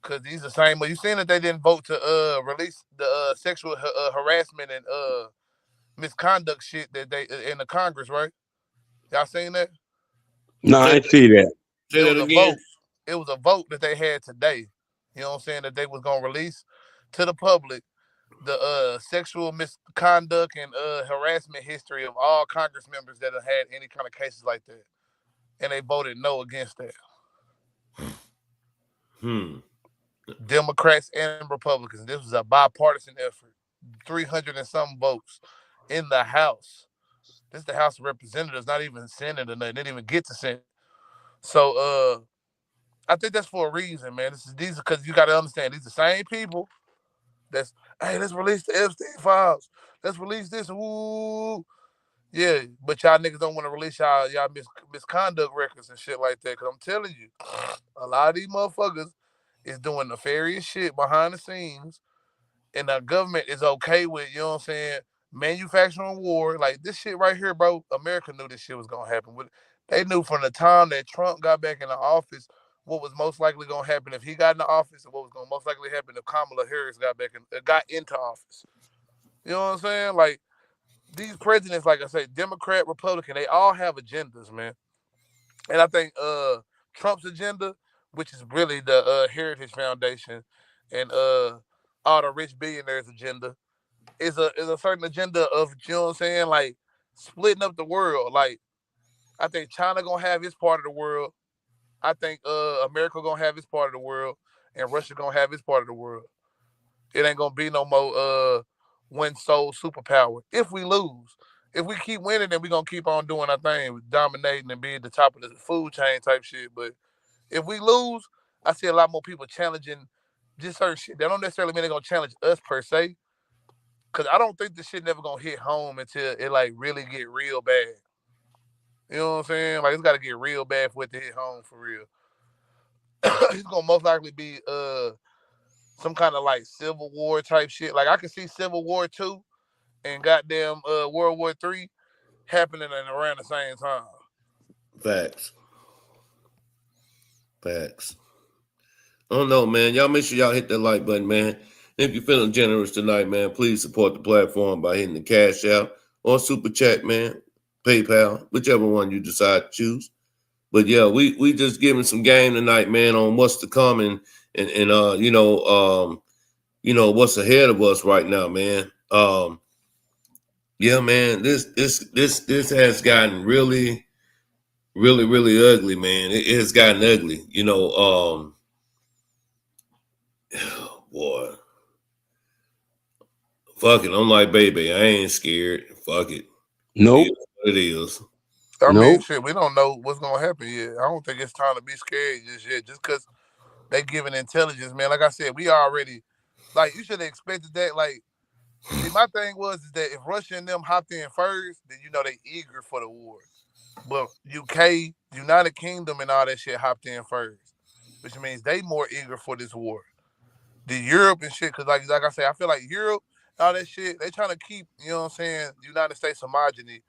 because these the same. But you seen that they didn't vote to release the sexual harassment and misconduct shit that they in the Congress, right? Y'all seen that? No, I didn't see that. It was a vote that they had today. You know what I'm saying? That they was gonna release to the public the sexual misconduct and harassment history of all Congress members that have had any kind of cases like that, and they voted no against that. Democrats and Republicans. This was a bipartisan effort. 300 and some votes in the House. This is the House of Representatives, not even Senate or nothing. They didn't even get to Senate. So I think that's for a reason, man. These because you got to understand these are the same people that's, hey, let's release the Epstein files. Let's release this. Ooh. Yeah, but y'all niggas don't want to release y'all misconduct records and shit like that. Because I'm telling you, a lot of these motherfuckers is doing nefarious shit behind the scenes, and the government is okay with, you know what I'm saying, manufacturing war. Like this shit right here, bro, America knew this shit was going to happen. They knew from the time that Trump got back in the office what was most likely gonna happen if he got in the office, and what was gonna most likely happen if Kamala Harris got into office. You know what I'm saying? Like these presidents, like I say, Democrat, Republican, they all have agendas, man. And I think Trump's agenda, which is really the Heritage Foundation and all the rich billionaires' agenda, is a certain agenda of, you know what I'm saying, like splitting up the world. Like I think China gonna have its part of the world. I think America gonna have its part of the world, and Russia gonna have its part of the world. It ain't gonna be no more one sole superpower. If we lose, if we keep winning, then we gonna keep on doing our thing, dominating and being the top of the food chain type shit. But if we lose, I see a lot more people challenging just certain shit. They don't necessarily mean they're gonna challenge us per se, because I don't think this shit never gonna hit home until it like really get real bad. You know what I'm saying? Like it's got to get real bad for it to hit home for real. It's gonna most likely be some kind of like Civil War type shit. Like I can see Civil War 2 and goddamn World War 3 happening in around the same time. Facts. Facts. I don't know, man. Y'all make sure y'all hit that like button, man. If you're feeling generous tonight, man, please support the platform by hitting the cash out or super chat, man, PayPal, whichever one you decide to choose. But yeah, we just giving some game tonight, man, on what's to come and you know what's ahead of us right now, man. Yeah, man, this has gotten really ugly, man. It has gotten ugly, you know. Boy, fuck it. I'm like, baby, I ain't scared. Fuck it. Nope. It is what it is. I mean, Nope. shit, we don't know what's gonna happen yet. I don't think it's time to be scared just yet, just because they giving intelligence, man. Like I said, we already, like, you should have expected that. Like, see, my thing was is that if Russia and them hopped in first, then you know they eager for the war. But UK, United Kingdom, and all that shit hopped in first, which means they more eager for this war. The Europe and shit, because like I say, I feel like Europe, all that shit, they trying to keep, you know what I'm saying, United States homogeny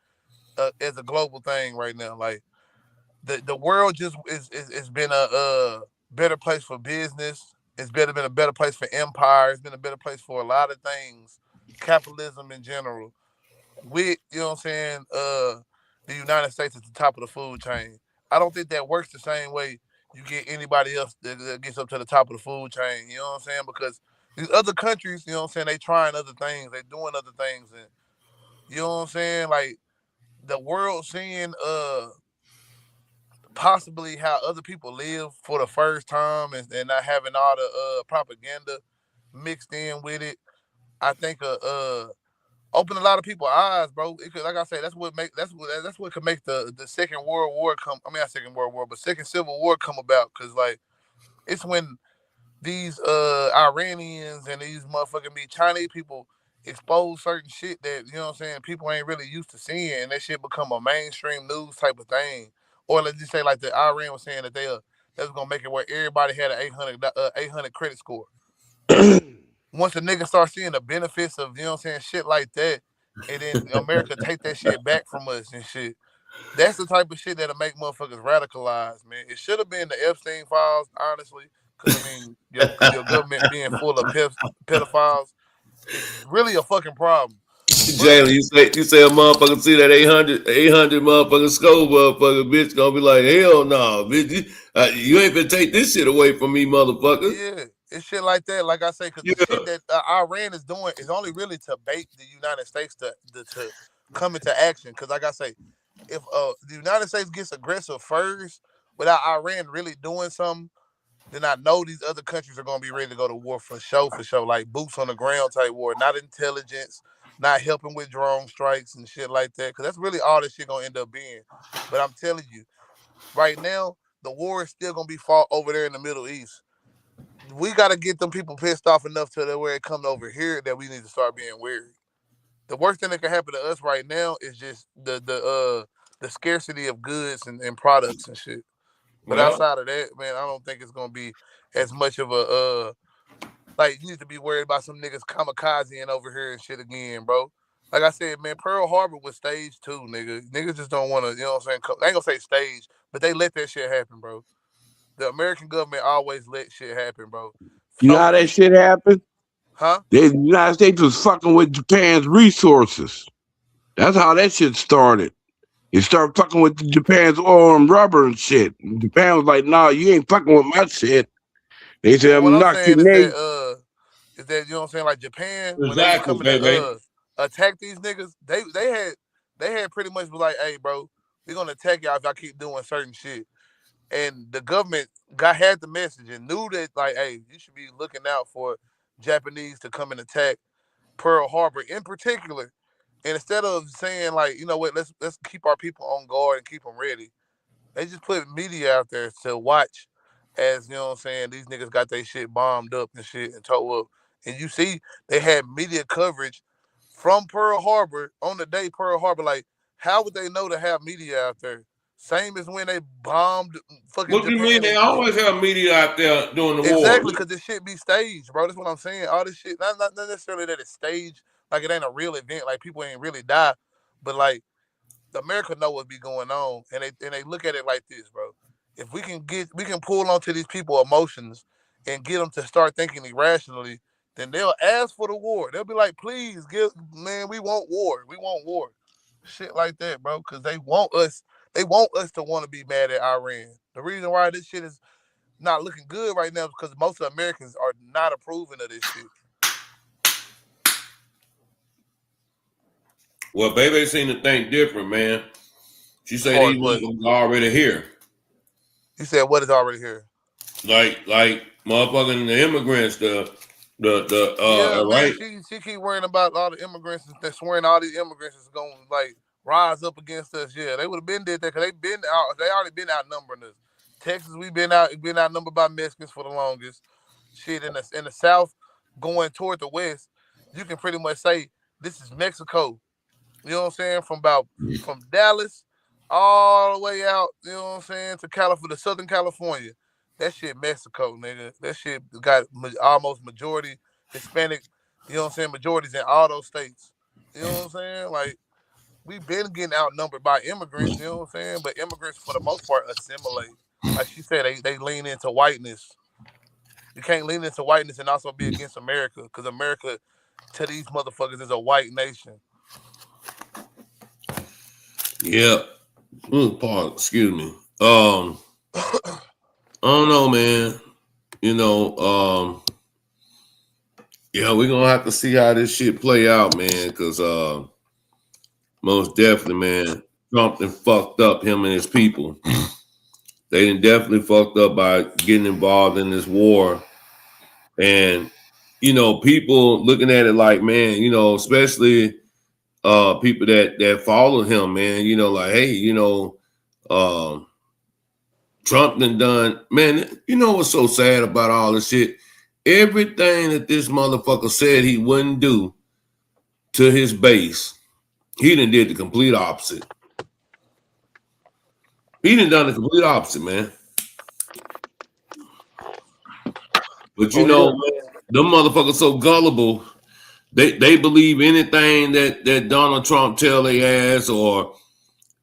as a global thing right now. Like the world just is been a better place for business. Been a better place for empire. It's been a better place for a lot of things, capitalism in general. With, you know what I'm saying, the United States at the top of the food chain. I don't think that works the same way you get anybody else that gets up to the top of the food chain. You know what I'm saying? Because these other countries, you know what I'm saying, they trying other things, they doing other things, and you know what I'm saying, like the world seeing possibly how other people live for the first time, and not having all the propaganda mixed in with it. I think open a lot of people's eyes, bro. It could, like I say, that's what could make the Second World War come. I mean, not Second World War, but Second Civil War come about. Because like it's when these Iranians and these motherfucking Chinese people expose certain shit that, you know what I'm saying, people ain't really used to seeing, and that shit become a mainstream news type of thing. Or let's just say like the Iran was saying that they was gonna make it where everybody had an 800 credit score. Once a nigga start seeing the benefits of, you know what I'm saying, shit like that, and then America take that shit back from us and shit. That's the type of shit that'll make motherfuckers radicalize, man. It should have been the Epstein files, honestly, because I mean, your government being full of pedophiles is really a fucking problem. Jalen, you say a motherfucker see that 800 motherfucker score motherfucker, bitch gonna be like, hell no, bitch, you ain't gonna take this shit away from me, motherfucker. Yeah, it's shit like that. Like I say, because the shit that Iran is doing is only really to bait the United States to come into action. Because like I say, if the United States gets aggressive first without Iran really doing something, then I know these other countries are gonna be ready to go to war for sure, like boots on the ground type war, not intelligence, not helping with drone strikes and shit like that. Because that's really all this shit gonna end up being. But I'm telling you, right now, the war is still gonna be fought over there in the Middle East. We got to get them people pissed off enough to where it comes over here that we need to start being wary. The worst thing that can happen to us right now is just the scarcity of goods and products and shit. But outside of that, man, I don't think it's gonna be as much of a like you need to be worried about some niggas kamikazing over here and shit again, bro. like I said, man, Pearl Harbor was stage 2, nigga. Niggas just don't want to, you know what I'm saying? I ain't gonna say stage, but they let that shit happen, bro. The American government always let shit happen, bro. You know So how that people, shit happened? huh? The United States was fucking with Japan's resources. That's how that shit started. It started fucking with Japan's oil and rubber and shit. And Japan was like, "Nah, you ain't fucking with my shit." They said, Well, what "I'm I'm not saying your name." is that you know what I'm saying? Like Japan, when they was Exactly, coming to baby. attack these niggas, they had pretty much was like, hey, bro, we're gonna attack y'all if y'all keep doing certain shit. And the government had the message and knew that like, hey, you should be looking out for Japanese to come and attack Pearl Harbor in particular. And instead of saying like, you know what, let's keep our people on guard and keep them ready, they just put media out there to watch as, you know what I'm saying, these niggas got their shit bombed up and shit and towed up. And you see they had media coverage from Pearl Harbor on the day Pearl Harbor. Like, how would they know to have media out there? Same as when they bombed fucking What do you mean? Japan They and always have media out there during the war. exactly, because this shit be staged, bro. That's what I'm saying. All this shit, not necessarily that it's staged, like it ain't a real event, like people ain't really die, but like America know what be going on, and they look at it like this, bro. If we can pull onto these people emotions and get them to start thinking irrationally, then they'll ask for the war. They'll be like, please, man, we want war. We want war. Shit like that, bro, because they want us. They want us to want to be mad at Iran. The reason why this shit is not looking good right now is because most of the Americans are not approving of this shit. Well, baby seem to think different, man. She As say far as these what motherfuckers already here. you said, what is already here? Like motherfucking the immigrants, Yeah, man, right? she keep worrying about all the immigrants and swearing all these immigrants is gonna like rise up against us. Yeah, they would have been did that because they been out. They already been outnumbering us. Texas, we been outnumbered by Mexicans for the longest. Shit in the South, going toward the West, you can pretty much say this is Mexico. You know what I'm saying? From Dallas all the way out, you know what I'm saying, to California, Southern California. That shit Mexico, nigga. That shit got almost majority Hispanic, you know what I'm saying, majorities in all those states. You know what I'm saying? Like, we've been getting outnumbered by immigrants, you know what I'm saying? But immigrants, for the most part, assimilate. Like she said, they lean into whiteness. You can't lean into whiteness and also be against America, because America, to these motherfuckers, is a white nation. Yeah. Pardon, excuse me. I don't know, man. You know, yeah, we're gonna have to see how this shit play out, man, because most definitely, man, Trump done fucked up him and his people. They done definitely fucked up by getting involved in this war. And, you know, people looking at it like, man, you know, especially people that follow him, man, you know, like, hey, you know, Trump done, man, you know what's so sad about all this shit? Everything that this motherfucker said he wouldn't do to his base, he done did the complete opposite. He done the complete opposite, man. But you Oh know, yeah. man, them motherfuckers so gullible. They believe anything that Donald Trump tell their ass, or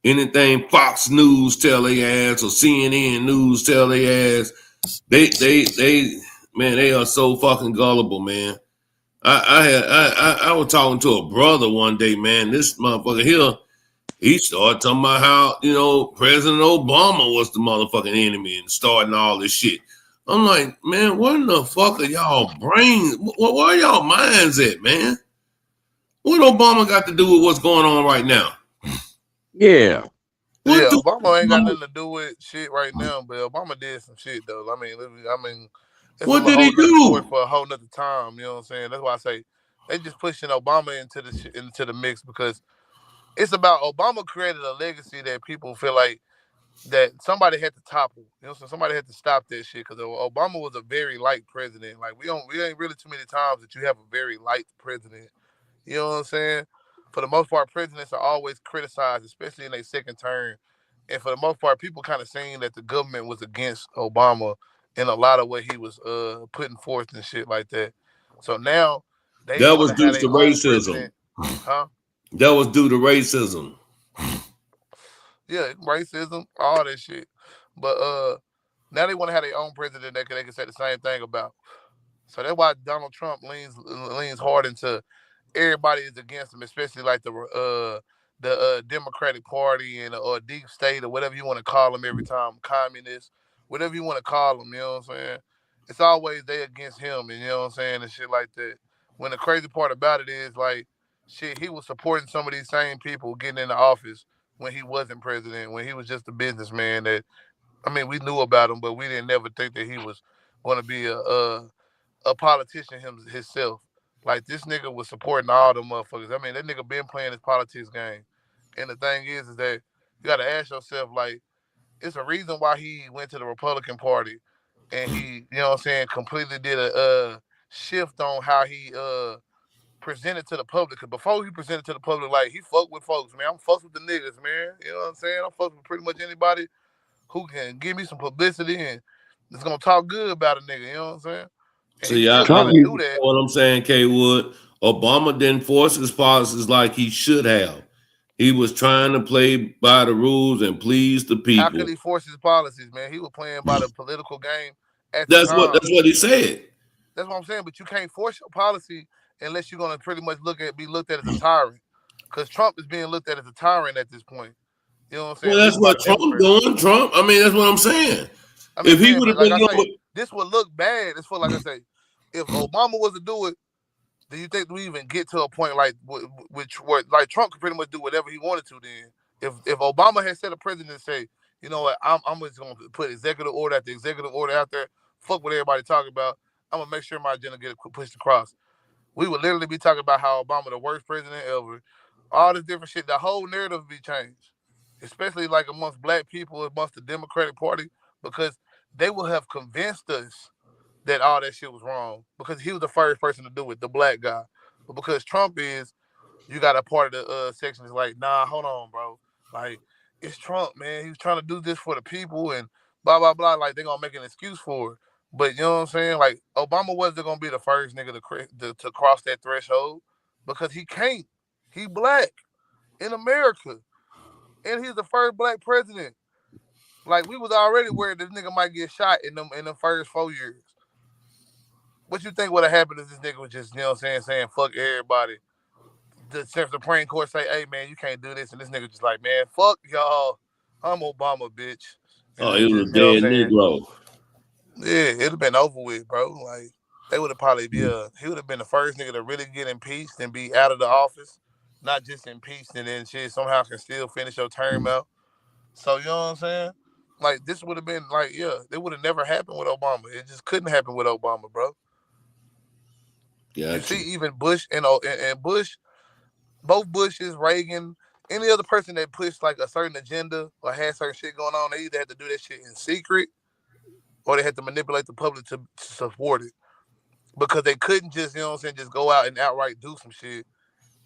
anything Fox News tell their ass, or CNN News tell their ass. They man, they are so fucking gullible, man. I was talking to a brother one day, man. This motherfucker here, he started talking about how, you know, President Obama was the motherfucking enemy and starting all this shit. I'm like, man, what in the fuck are y'all brains? Where are y'all minds at, man? What Obama got to do with what's going on right now? Yeah. What Yeah, do Obama ain't got nothing to do with shit right now, but Obama did some shit though. I mean, it's a what did whole he nother story do? for a whole nother time. You know what I'm saying? That's why I say they just pushing Obama into the mix, because it's about Obama created a legacy that people feel like that somebody had to topple. You know, so somebody had to stop that shit, because Obama was a very light president. Like, we ain't really too many times that you have a very light president. You know what I'm saying? For the most part, presidents are always criticized, especially in their second term. And for the most part, people kind of saying that the government was against Obama in a lot of what he was putting forth and shit like that. So now they That want was to have due their to own racism. president, huh? That was due to racism. Yeah, racism, all that shit. But now they want to have their own president that they can say the same thing about. So that's why Donald Trump leans hard into everybody is against him, especially like the Democratic Party and or deep state or whatever you want to call them every time, communists, whatever you want to call them. You know what I'm saying? It's always they against him, and you know what I'm saying, and shit like that. When the crazy part about it is like, shit, he was supporting some of these same people getting into office when he wasn't president, when he was just a businessman. That I mean, we knew about him, but we didn't never think that he was going to be a politician himself. Like this nigga was supporting all the motherfuckers. I mean, that nigga been playing his politics game. And the thing is that you got to ask yourself, like, it's a reason why he went to the Republican Party, and he, you know what I'm saying, completely did a shift on how he presented to the public. Cause before he presented to the public, like he fucked with folks, man. I'm fucked with the niggas, man. You know what I'm saying? I'm fucked with pretty much anybody who can give me some publicity and is gonna talk good about a nigga. You know what I'm saying? And See, he's still Trump trying to is do that. what I'm saying, K Wood. Obama didn't force his policies like he should have. He was trying to play by the rules and please the How people. could he force his policies, man? He was playing by the political game at the That's time. what he said. That's what I'm saying. But you can't force your policy unless you're gonna pretty much be looked at as a tyrant. Because Trump is being looked at as a tyrant at this point. You know what I'm saying? Well, that's what Trump doing. Trump. I mean, that's what I'm saying. I mean, If he would have like been I say, this would look bad. It's for like I say, if Obama was to do it, do you think we even get to a point like where like Trump could pretty much do whatever he wanted to? Then, if Obama had said a president and say, you know what, I'm just gonna put executive order after executive order out there, fuck what everybody talking about. I'm gonna make sure my agenda get pushed across. We would literally be talking about how Obama the worst president ever. All this different shit. The whole narrative would be changed, especially like amongst black people, amongst the Democratic Party, because they will have convinced us that all that shit was wrong because he was the first person to do it, the black guy. But because Trump is, you got a part of the section is like, nah, hold on, bro. Like, it's Trump, man. He was trying to do this for the people and blah, blah, blah. Like, they're going to make an excuse for it. But you know what I'm saying? Like, Obama wasn't going to be the first nigga to cross that threshold because he can't. He black in America. And he's the first black president. Like, we was already worried this nigga might get shot in the first 4 years. What you think would have happened if this nigga was just, you know what I'm saying fuck everybody? The Supreme Court say, hey, man, you can't do this. And this nigga just like, man, fuck y'all. I'm Obama, bitch. And oh, he was a dead Negro. Yeah, it'd have been over with, bro. Like, they would have probably he would have been the first nigga to really get impeached and be out of the office. Not just impeached and then shit somehow can still finish your term out. So, you know what I'm saying? Like, this would have been like, yeah, it would have never happened with Obama. It just couldn't happen with Obama, bro. Gotcha. You see, even Bush and Bush, both Bushes, Reagan, any other person that pushed like a certain agenda or had certain shit going on, they either had to do that shit in secret or they had to manipulate the public to support it. Because they couldn't just, you know what I'm saying, just go out and outright do some shit.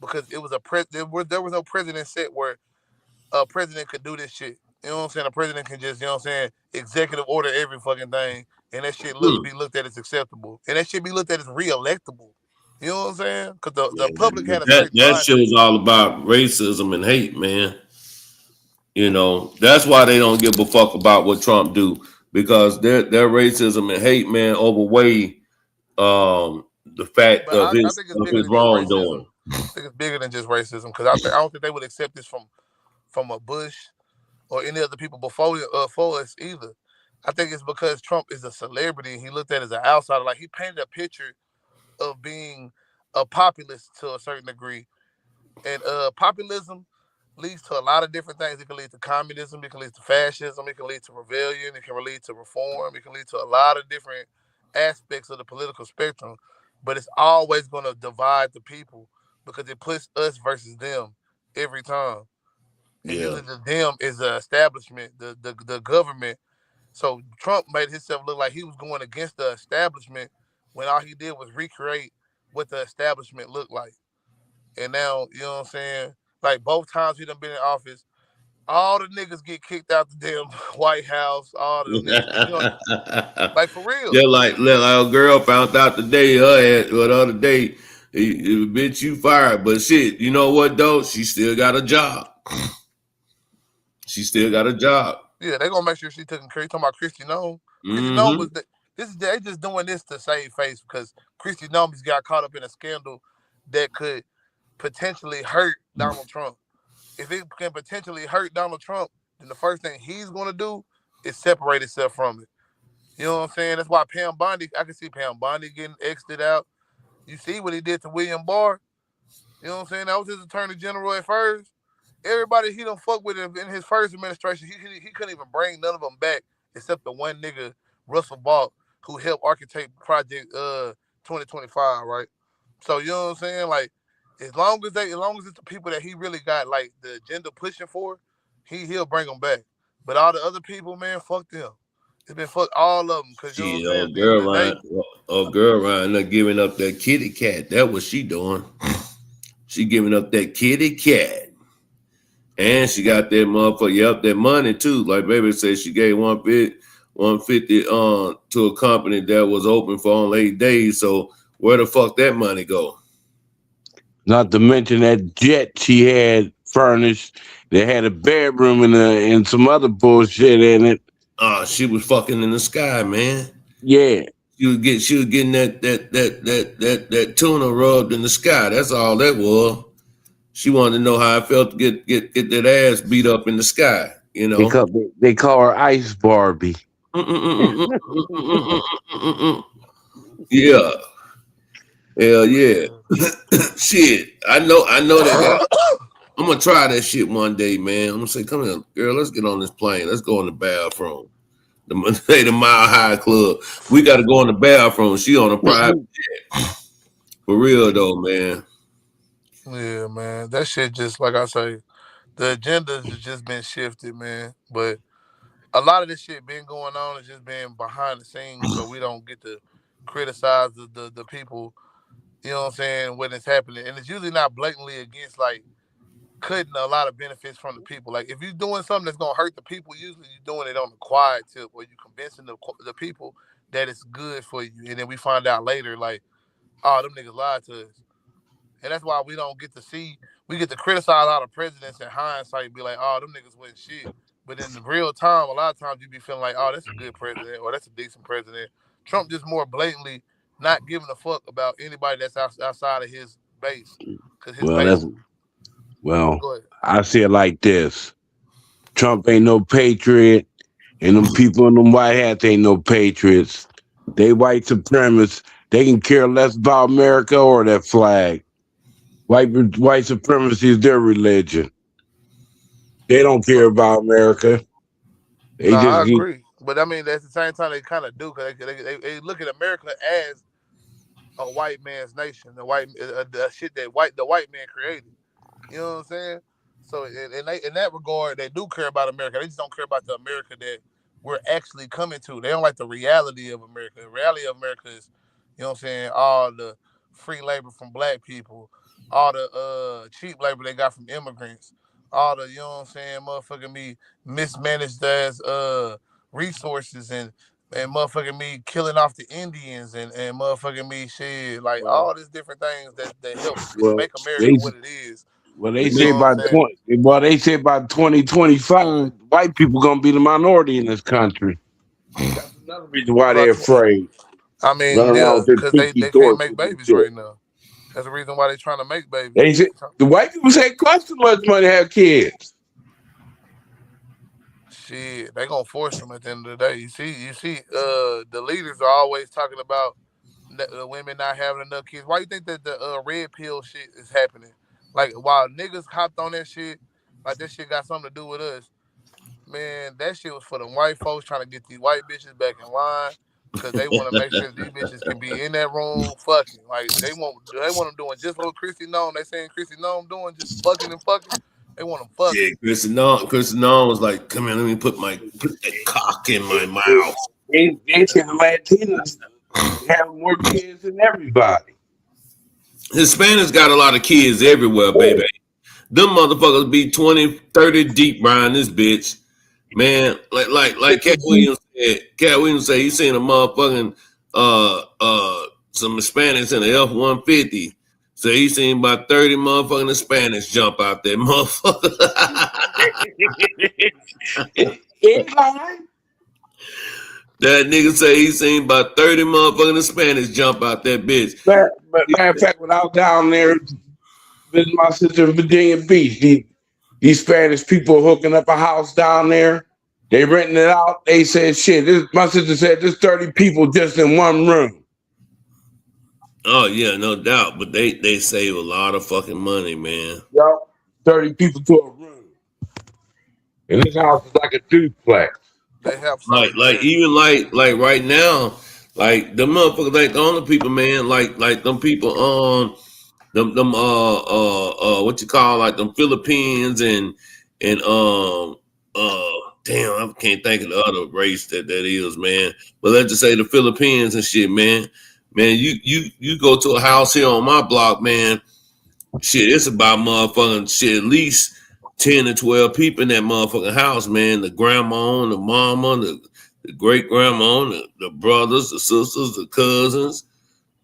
Because it was there was no precedent set where a president could do this shit. You know what I'm saying? A president can just, you know what I'm saying, executive order every fucking thing, and that shit be looked at as acceptable. And that shit be looked at as re-electable. You know what I'm saying? Because the public had a that shit was all about racism and hate, man. You know, that's why they don't give a fuck about what Trump do, because their racism and hate, man, overweigh the fact of his wrongdoing. I think it's bigger than just racism, because I don't think they would accept this from a Bush or any other people before us either. I think it's because Trump is a celebrity and he looked at it as an outsider. Like, he painted a picture of being a populist to a certain degree. And populism leads to a lot of different things. It can lead to communism, it can lead to fascism, it can lead to rebellion, it can lead to reform, it can lead to a lot of different aspects of the political spectrum. But it's always going to divide the people because it puts us versus them every time. And usually the them is the establishment, the government. So Trump made himself look like he was going against the establishment when all he did was recreate what the establishment looked like. And now, you know what I'm saying? Like, both times he done been in office, all the niggas get kicked out the damn White House. All the niggas, you know, like, for real. Yeah, like a girl found out today, the other day, Bitch, you fired. But shit, you know what though? She still got a job. She still got a job. Yeah, they gonna make sure she taken care. You talking about Christy Nome? Christy Nome Mm-hmm. was they just doing this to save face because Christy Nome has got caught up in a scandal that could potentially hurt Donald Trump. If it can potentially hurt Donald Trump, then the first thing he's gonna do is separate himself from it. You know what I'm saying? That's why Pam Bondi, I can see Pam Bondi getting exited out. You see what he did to William Barr? You know what I'm saying? That was his attorney general at first. Everybody he don't fuck with in his first administration, he couldn't even bring none of them back except the one nigga, Russell Balk, who helped architect Project 2025, right? So you know what I'm saying? Like, as long as it's the people that he really got like the agenda pushing for, he'll bring them back. But all the other people, man, fuck them. It's been fuck all of them because you know what I'm saying. At the end of the day, girl Ryan, giving up that kitty cat. That what she doing. She giving up that kitty cat. And she got that motherfucker, that money too. Like baby said, she gave 150 to a company that was open for only 8 days. So where the fuck that money go? Not to mention that jet she had furnished that had a bedroom and some other bullshit in it. She was fucking in the sky, man. Yeah. She was getting that tuna rubbed in the sky. That's all that was. She wanted to know how I felt to get that ass beat up in the sky. You know, they call her Ice Barbie. Yeah, hell yeah. Shit, I know that. I'm gonna try that shit one day, man. I'm gonna say, come here, girl. Let's get on this plane. Let's go in the bathroom. The Mile High Club. We got to go in the bathroom. She on a private jet. For real though, man. yeah, man, that shit just like I say, the agenda has just been shifted, man. But a lot of this shit been going on. It's just been behind the scenes, so we don't get to criticize the people. You know what I'm saying? When it's happening, and it's usually not blatantly against like cutting a lot of benefits from the people. Like if you're doing something that's gonna hurt the people, usually you're doing it on the quiet tip, where you're convincing the people that it's good for you, and then we find out later like, oh, them niggas lied to us. And that's why we don't get to see, we get to criticize all the presidents in hindsight, be like, oh, them niggas wasn't shit. But in the real time, a lot of times you be feeling like, oh, that's a good president or that's a decent president. Trump just more blatantly not giving a fuck about anybody that's outside of his base. I see it like this. Trump ain't no patriot, and them people in them white hats ain't no patriots. They white supremacists. They can care less about America or that flag. White supremacy is their religion. They don't care about America. I agree. But I mean, at the same time, they kind of do because they look at America as a white man's nation, the shit that the white man created. You know what I'm saying? So in that regard, they do care about America. They just don't care about the America that we're actually coming to. They don't like the reality of America. The reality of America is, you know what I'm saying, all the free labor from black people, all the cheap labor they got from immigrants, all the, you know what I'm saying, motherfucking me mismanaged as resources and motherfucking me killing off the Indians and motherfucking me shit, like all these different things that help make America what it is. Well, they say by 2025, white people gonna be the minority in this country. That's another reason why they're afraid. I mean, yeah, because they can't make babies right now. That's the reason why they're trying to make babies. The white people say it costs too much money to have kids. Shit, they gonna force them at the end of the day. You see, the leaders are always talking about the women not having enough kids. Why you think that the red pill shit is happening? Like while niggas hopped on that shit, like that shit got something to do with us. Man, that shit was for the white folks trying to get these white bitches back in line because they want to make sure these bitches can be in that room fucking. Like they want them doing just what Chrissy Nome. They saying Chrissy Nome doing just fucking and fucking. They want them fucking. Yeah, Chrissy Nome was like, "Come here, let me put that cock in my mouth." They say the Latinos have more kids than everybody. Hispanics got a lot of kids everywhere, baby. Them motherfuckers be 20, 30 deep behind this bitch. Man, like Cat Williams said. Cat Williams said he seen a motherfucking some Hispanics in the F-150 So he seen about 30 motherfucking Spanish jump out there, motherfucker. It line. That nigga say he seen about 30 motherfucking Spanish jump out that bitch. But matter of fact, when I was down there visiting my sister in Virginia Beach, these Spanish people hooking up a house down there. They renting it out. They said, shit, my sister said there's 30 people just in one room. Oh, yeah, no doubt. But they save a lot of fucking money, man. Yup. 30 people to a room. And this house is like a duplex. They have Like even like right now, like the motherfuckers like the only people, man, like them people them what you call like them Philippines and damn, I can't think of the other race that is, man. But let's just say the Philippines and shit, man. Man, you go to a house here on my block, man. Shit, it's about motherfucking shit, at least 10 to 12 people in that motherfucking house, man. The grandma, the mama, the great grandma, the brothers, the sisters, the cousins,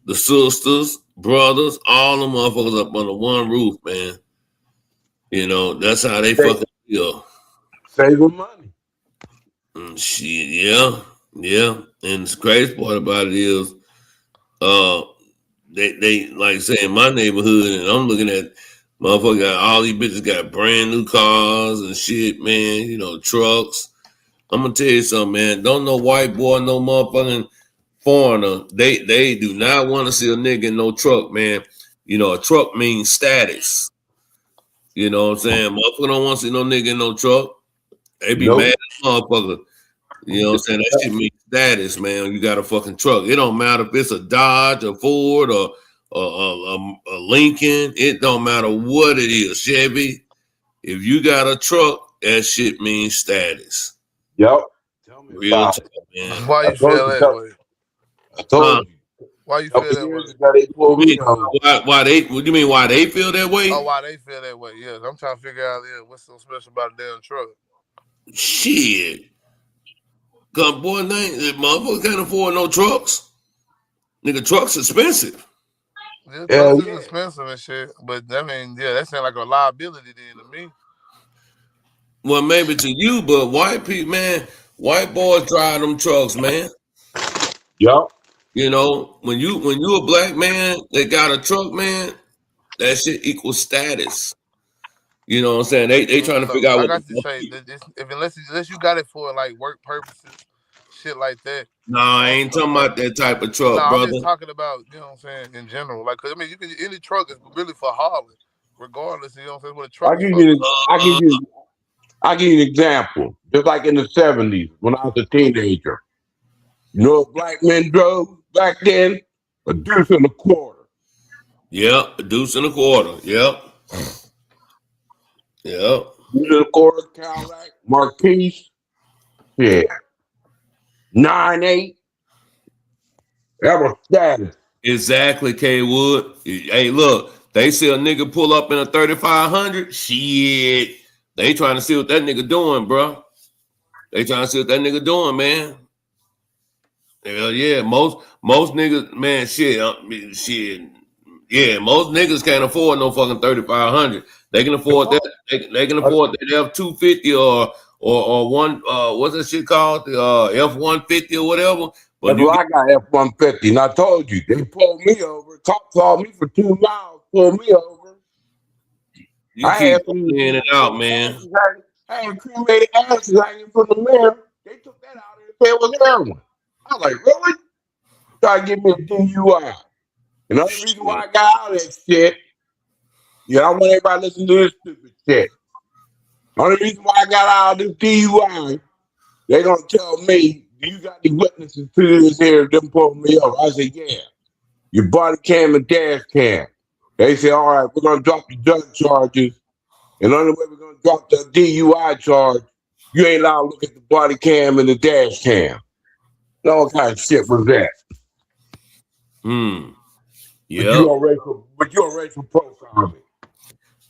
the sisters, brothers, all the motherfuckers up under one roof, man. You know, that's how they fucking feel. Saving money. Shit, yeah. And the crazy part about it is, they like saying my neighborhood, and I'm looking at motherfucker got all these bitches got brand new cars and shit, man. You know, trucks. I'm gonna tell you something, man. Don't no white boy, no motherfucking foreigner. They do not want to see a nigga in no truck, man. You know, a truck means status. You know what I'm saying? Motherfucker don't want to see no nigga in no truck. They be mad at motherfucker. You know what I'm saying? That shit means status, man. You got a fucking truck. It don't matter if it's a Dodge, a Ford, or a Lincoln. It don't matter what it is, Chevy. If you got a truck, that shit means status. Yep. Tell me Real about talk, man. Why you feel that way? I told you. Why you feel that way? They pulled me over. Why they? What do you mean? Why they feel that way? Oh, why they feel that way? Yes, I'm trying to figure out what's so special about a damn truck. Shit. Cause boy, motherfucker can't afford no trucks. Nigga, trucks expensive. Yeah, trucks is expensive and shit. But I mean, that sounds like a liability then to me. Well, maybe to you, but white people, man, white boys drive them trucks, man. Yup. You know, when you a black man that got a truck, man, that shit equals status. You know what I'm saying? They trying to figure out what. I got to say, unless you got it for like work purposes, shit like that. No, I ain't talking about that type of truck, brother. I'm just talking about, you know what I'm saying, in general. Like, cause I mean, you can any truck is really for hauling, regardless. You know what I'm saying? What a truck. I'll give you an example. Just like in the 70s when I was a teenager. You know what black men drove back then? A deuce and a quarter. Yep, a deuce and a quarter. Yep. Yep. Deuce and a quarter Cadillac, Marquise. Yeah. 9.8. That was status. Exactly, K Wood. Hey, look, they see a nigga pull up in a 3500. Shit. They trying to see what that nigga doing, bro. They trying to see what that nigga doing, man. Hell yeah, most niggas, man, shit. Yeah, most niggas can't afford no fucking 3500. They can afford that. They can afford that F250 or one. What's that shit called? The F150 or whatever. But I got F150, and I told you they pulled me over. Called me for 2 miles. Pulled me over. You keep in and out, man. I had cremated ashes hanging from the mirror. They took that out and said it was heroin. I was like, really? Try to give me a DUI. And the only reason why I got out of that shit, I want everybody to listen to this stupid shit. The only reason why I got out of this DUI, they gonna tell me, do you got any witnesses to this here? Them pulling me over. I said, yeah. Your body cam and dash cam. They said, all right, we're gonna drop the drug charges. And the only way we're gonna drop the DUI charge, you ain't allowed to look at the body cam and the dash cam. All kind of shit was that. Yeah. But you're a racial profiler.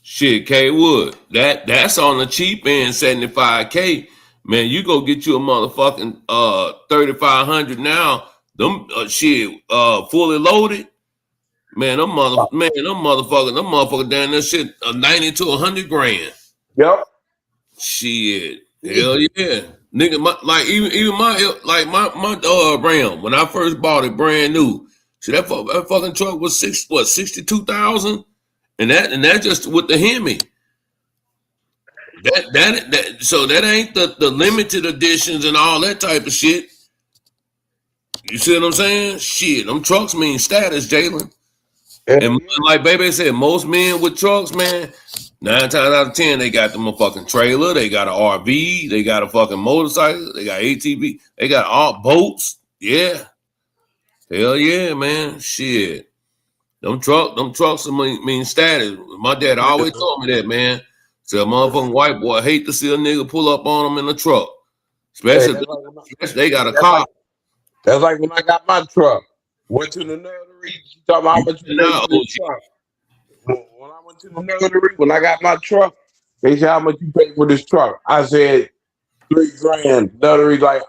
Shit, K Wood. That's on the cheap end, 75K. Man, you go get you a motherfucking 3500 now. Them shit fully loaded. Man, them motherfucker down there shit 90 to 100 grand. Yep. Shit. Hell yeah. Nigga, my Ram, when I first bought it brand new. See that fucking truck was 62,000? And that just with the Hemi. So that ain't the limited editions and all that type of shit. You see what I'm saying? Shit, them trucks mean status, Jalen. And like Baby said, most men with trucks, man, 9 times out of 10, they got the motherfucking trailer, they got an RV, they got a fucking motorcycle, they got ATV, they got all boats. Yeah. Hell yeah, man. Shit. Them trucks mean status. My dad always told me that, man. So a motherfucking white boy hate to see a nigga pull up on them in a truck. Especially they got a car. That's like when I got my truck. Went to the notary. She talking about how much you pay for this truck. When I went to the notary, when I got my truck, they said how much you pay for this truck. I said $3,000. Notary like,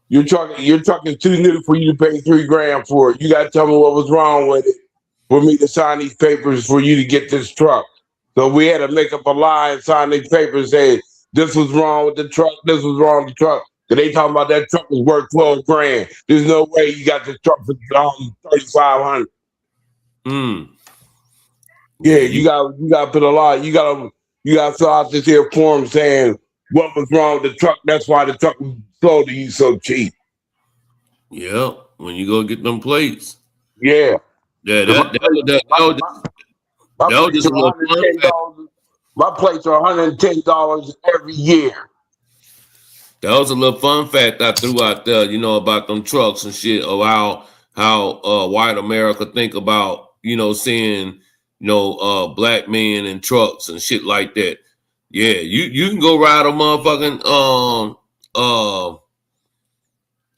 Your truck is too new for you to pay $3,000 for it. You gotta tell me what was wrong with it for me to sign these papers for you to get this truck. So we had to make up a lie and sign these papers saying this was wrong with the truck, this was wrong with the truck. Cause they talking about that truck was worth $12,000. There's no way you got this truck for $3,500. Yeah, you got put a lot. You got fill out this here form saying what was wrong with the truck. That's why the truck was sold to you so cheap. Yeah, when you go get them plates. Yeah. Yeah, my plates are $110 every year. That was a little fun fact I threw out there, about them trucks and shit, of how white America think about, seeing, black men in trucks and shit like that. Yeah, you can go ride a motherfucking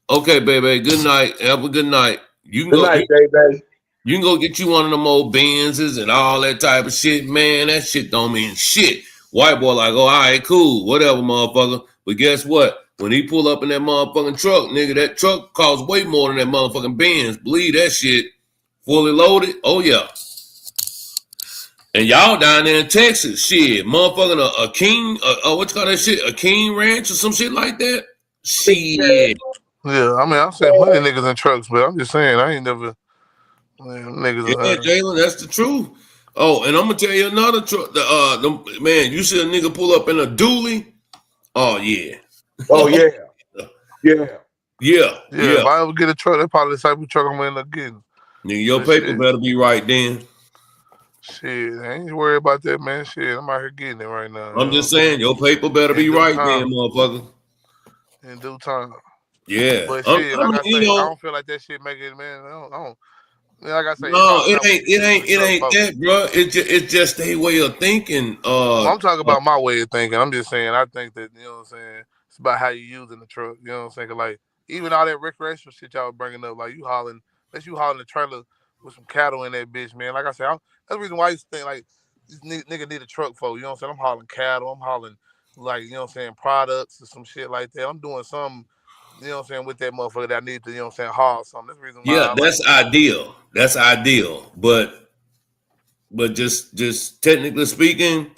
okay, baby. Good night. Have a good night. Good night, baby. You can go get you one of them old Benzes and all that type of shit, man. That shit don't mean shit. White boy like, oh, all right, cool, whatever, motherfucker. But guess what? When he pull up in that motherfucking truck, nigga, that truck costs way more than that motherfucking Benz. Believe that shit. Fully loaded. Oh, yeah. And y'all down there in Texas, shit, motherfucking a King, what you call that shit? A King Ranch or some shit like that? Shit. Yeah, I mean, I've seen plenty of niggas in trucks, but I'm just saying, I ain't never... niggas yeah, Jalen, that's the truth. Oh, and I'm gonna tell you another truck. Man, you see a nigga pull up in a dually? Oh yeah. Oh yeah. Yeah. If I ever get a truck, that's probably the type of truck I'm gonna end up getting. Nigga, your paper better be right then. Shit, I ain't worried about that, man. Shit, I'm out here getting it right now. I'm just saying, your paper better be right then, motherfucker. In due time. Yeah. But shit, like I say, I don't feel like that shit make it, man. I don't. Like I say, no, it ain't that, bro. It's just their way of thinking. I'm talking about my way of thinking. I'm just saying, I think that, you know what I'm saying, it's about how you using the truck. You know what I'm saying? Like, even all that recreational shit y'all bringing up, like you hauling the trailer with some cattle in that bitch, man. Like I said, that's the reason why I used to think like this nigga need a truck for. You know what I'm saying? I'm hauling cattle. I'm hauling like, you know what I'm saying, products or some shit like that. I'm doing something, you know what I'm saying, with that motherfucker that I need to, you know what I'm saying, haul something. That's the reason why that's ideal. That's ideal. But just technically speaking,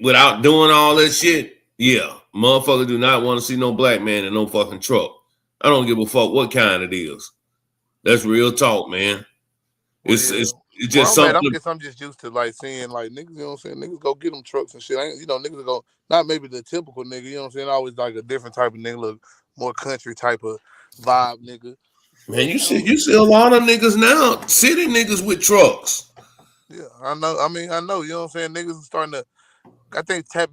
without doing all that shit, yeah, motherfuckers do not want to see no black man in no fucking truck. I don't give a fuck what kind it is. That's real talk, man. It's just something. I guess I'm just used to like seeing like niggas, you know what I'm saying? Niggas go get them trucks and shit. Niggas go, not maybe the typical nigga, you know what I'm saying? Always like a different type of nigga, look more country type of vibe nigga. Man, you see a lot of niggas now, city niggas with trucks. Yeah, I know. I mean, I know, you know what I'm saying? Niggas are starting to, I think, tap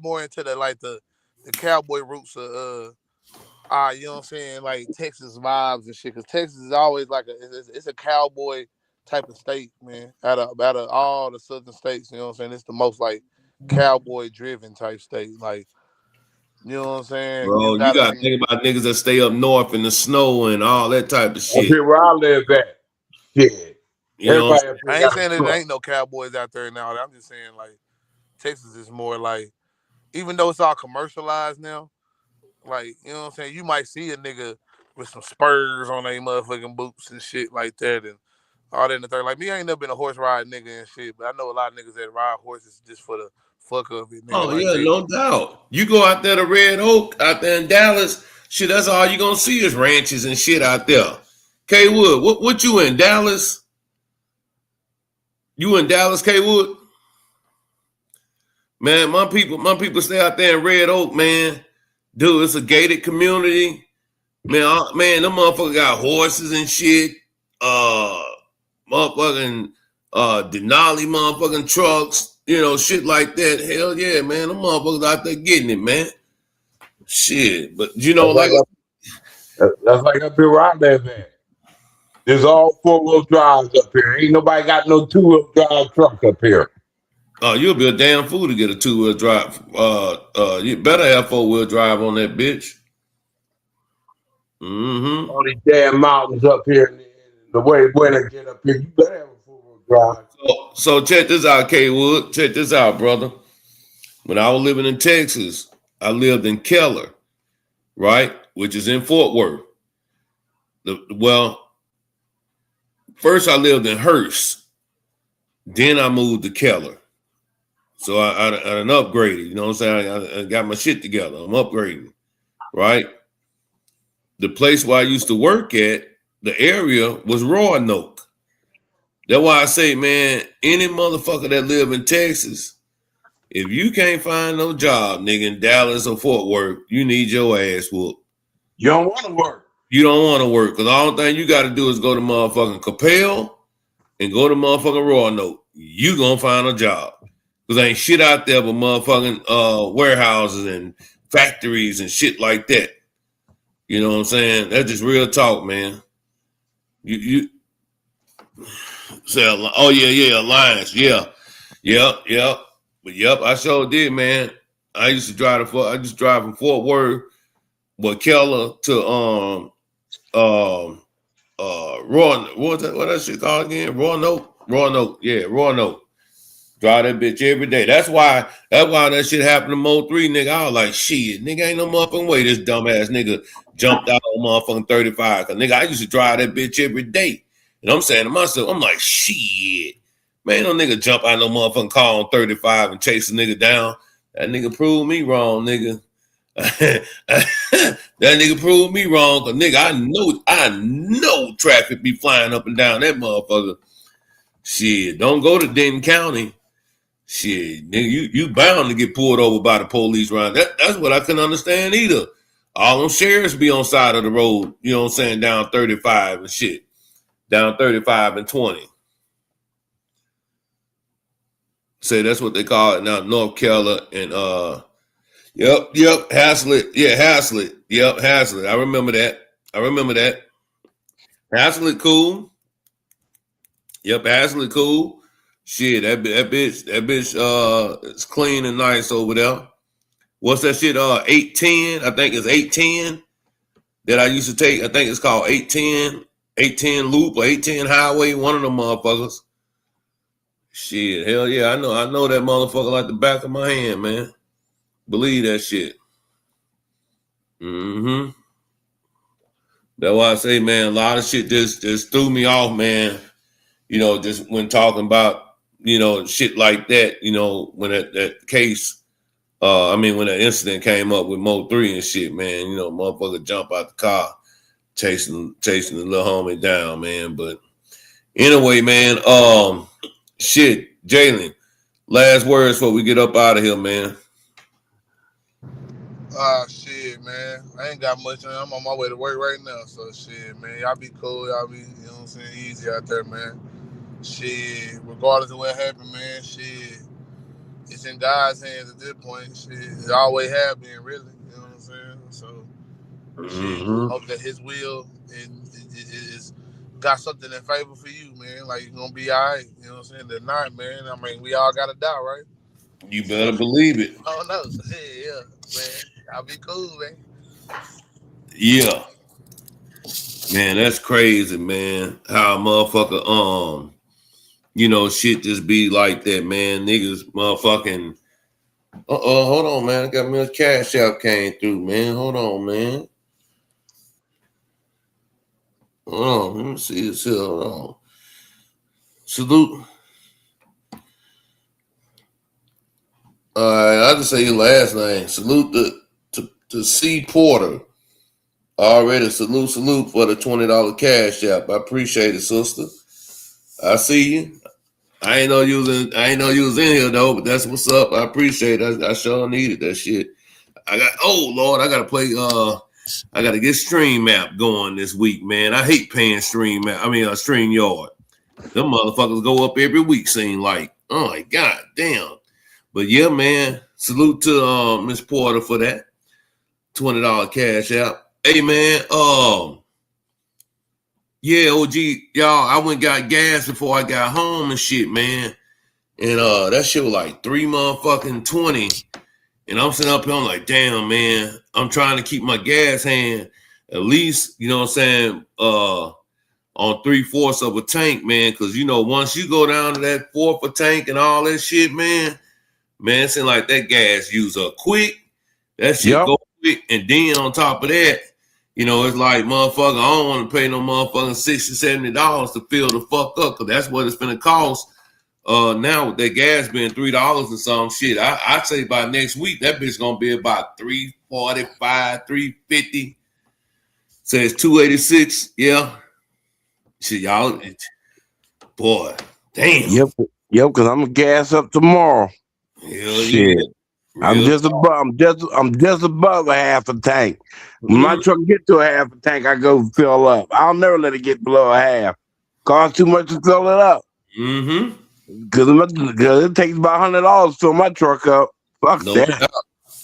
more into the cowboy roots of you know what I'm saying, like Texas vibes and shit. Cause Texas is always like it's a cowboy type of state, man. Out of all the southern states, you know what I'm saying, it's the most like cowboy driven type state. Like, you know what I'm saying? Bro, you gotta think about niggas that stay up north in the snow and all that type of shit. Where I live at. Shit. You know, I ain't saying there ain't no cowboys out there now. I'm just saying like Texas is more like, even though it's all commercialized now, like, you know what I'm saying, you might see a nigga with some spurs on their motherfucking boots and shit like that, and all that in the third. Like me, I ain't never been a horse ride nigga and shit, but I know a lot of niggas that ride horses just for the fuck of it, nigga. Oh Like yeah, they, no doubt. You go out there to Red Oak, out there in Dallas, shit. That's all you gonna see is ranches and shit out there. K Wood, what you in Dallas? You in Dallas, K Wood? Man, my people stay out there in Red Oak, man. Dude, it's a gated community. Man, them motherfuckers got horses and shit. Motherfucking Denali motherfucking trucks, shit like that. Hell yeah, man. Them motherfuckers out there getting it, man. Shit. But that's like up here where I live at. There's all 4-wheel drives up here. Ain't nobody got no 2-wheel drive truck up here. Oh, you'll be a damn fool to get a 2-wheel drive. You better have 4-wheel drive on that bitch. Mm-hmm. All these damn mountains up here, the way when I get up here, you better have a 4-wheel drive. So check this out, K Wood. Check this out, brother. When I was living in Texas, I lived in Keller, right, which is in Fort Worth. First I lived in Hearst, then I moved to Keller. So I done upgraded, you know what I'm saying? I got my shit together. I'm upgrading, right? The place where I used to work at, the area was Roanoke. That's why I say, man, any motherfucker that live in Texas, if you can't find no job, nigga, in Dallas or Fort Worth, you need your ass whooped. You don't want to work. You don't want to work, because the only thing you got to do is go to motherfucking Capel and go to motherfucking Roanoke. You gonna find a job. Because ain't shit out there but motherfucking warehouses and factories and shit like that. You know what I'm saying? That's just real talk, man. You say, oh yeah, Alliance, yeah. But yep, I sure did, man. I used to drive from Fort Worth, Keller to what that shit called again? Roanoke. Yeah, Roanoke. Drive that bitch every day. That's why that shit happened to Mo 3, nigga. I was like, shit, nigga, ain't no motherfucking way this dumbass nigga jumped out on motherfucking 35. Cause nigga, I used to drive that bitch every day. And I'm saying to myself, I'm like, shit. Man, no nigga jump out no motherfucking car on 35 and chase a nigga down. That nigga proved me wrong, nigga. That nigga proved me wrong. Cause nigga, I know traffic be flying up and down that motherfucker. Shit, don't go to Denton County. Shit, nigga, you bound to get pulled over by the police around. That's what I couldn't understand either. All them sheriffs be on side of the road, you know what I'm saying, down 35 and shit. Down 35 and 20. Say that's what they call it now, North Keller and Haslett. Yeah, Haslett. Yep, Haslett. I remember that. Haslett cool. Yep, Haslett cool. Shit, that bitch is clean and nice over there. What's that shit? 810. I think it's 810 that I used to take. I think it's called 810 loop or 810 highway. One of them motherfuckers. Shit, hell yeah, I know that motherfucker like the back of my hand, man. Believe that shit. Mm-hmm. That's why I say, man, a lot of shit just threw me off, man. You know, just when talking about, shit like that, when that case, when that incident came up with Mo 3 and shit, man, motherfucker jump out the car, chasing the little homie down, man. But anyway, man, shit, Jalen, last words before we get up out of here, man. Shit, man. I ain't got much. I'm on my way to work right now, so shit, man. Y'all be cool. Y'all be, what I'm saying, easy out there, man. Shit, regardless of what happened, man, shit, it's in God's hands at this point. Shit, it always have been, really. You know what I'm saying? So, shit, hope that His will is got something in favor for you, man. Like, you're gonna be all right. You know what I'm saying? Tonight, man. I mean, we all gotta die, right? You better believe it. Oh no, yeah, man. I'll be cool, man. Yeah, man, that's crazy, man. How a motherfucker, shit just be like that, man. Niggas, motherfucking. Hold on, man. I got me a cash out came through, man. Hold on, man. Hold on, let me see this here. Hold on. Salute. All right, I'll just say your last name. Salute to C Porter. Already salute for the $20 cash app. I appreciate it, sister. I see you. I ain't know you was in here though, but that's what's up. I appreciate it. I sure needed that shit. I gotta get StreamMap going this week, man. I hate paying StreamYard. Them motherfuckers go up every week, seem like. Oh my god damn. But yeah, man. Salute to Miss Porter for that $20 cash app. Hey man, yeah, OG, y'all, I went and got gas before I got home and shit, man. And that shit was like $3.20. And I'm sitting up here, I'm like, damn, man, I'm trying to keep my gas hand at least, you know what I'm saying, on 3/4 of a tank, man. Cause you know, once you go down to that 1/4 a tank and all that shit, man, it seems like that gas use up quick. That shit go quick. And then on top of that, you know, it's like, motherfucker, I don't want to pay no motherfucking $60, $70 to fill the fuck up, because that's what it's going to cost now with that gas being $3 and some shit. I'd say by next week, that bitch going to be about $3.45, $3.50. Says $2.86. Yeah. Shit, y'all. Boy, damn. Yep, because I'm going to gas up tomorrow. Hell shit. Yeah. I'm just above a half a tank. When my truck get to a half a tank, I go fill up. I'll never let it get below a half. Costs too much to fill it up. Because it takes about $100 to fill my truck up. Fuck that.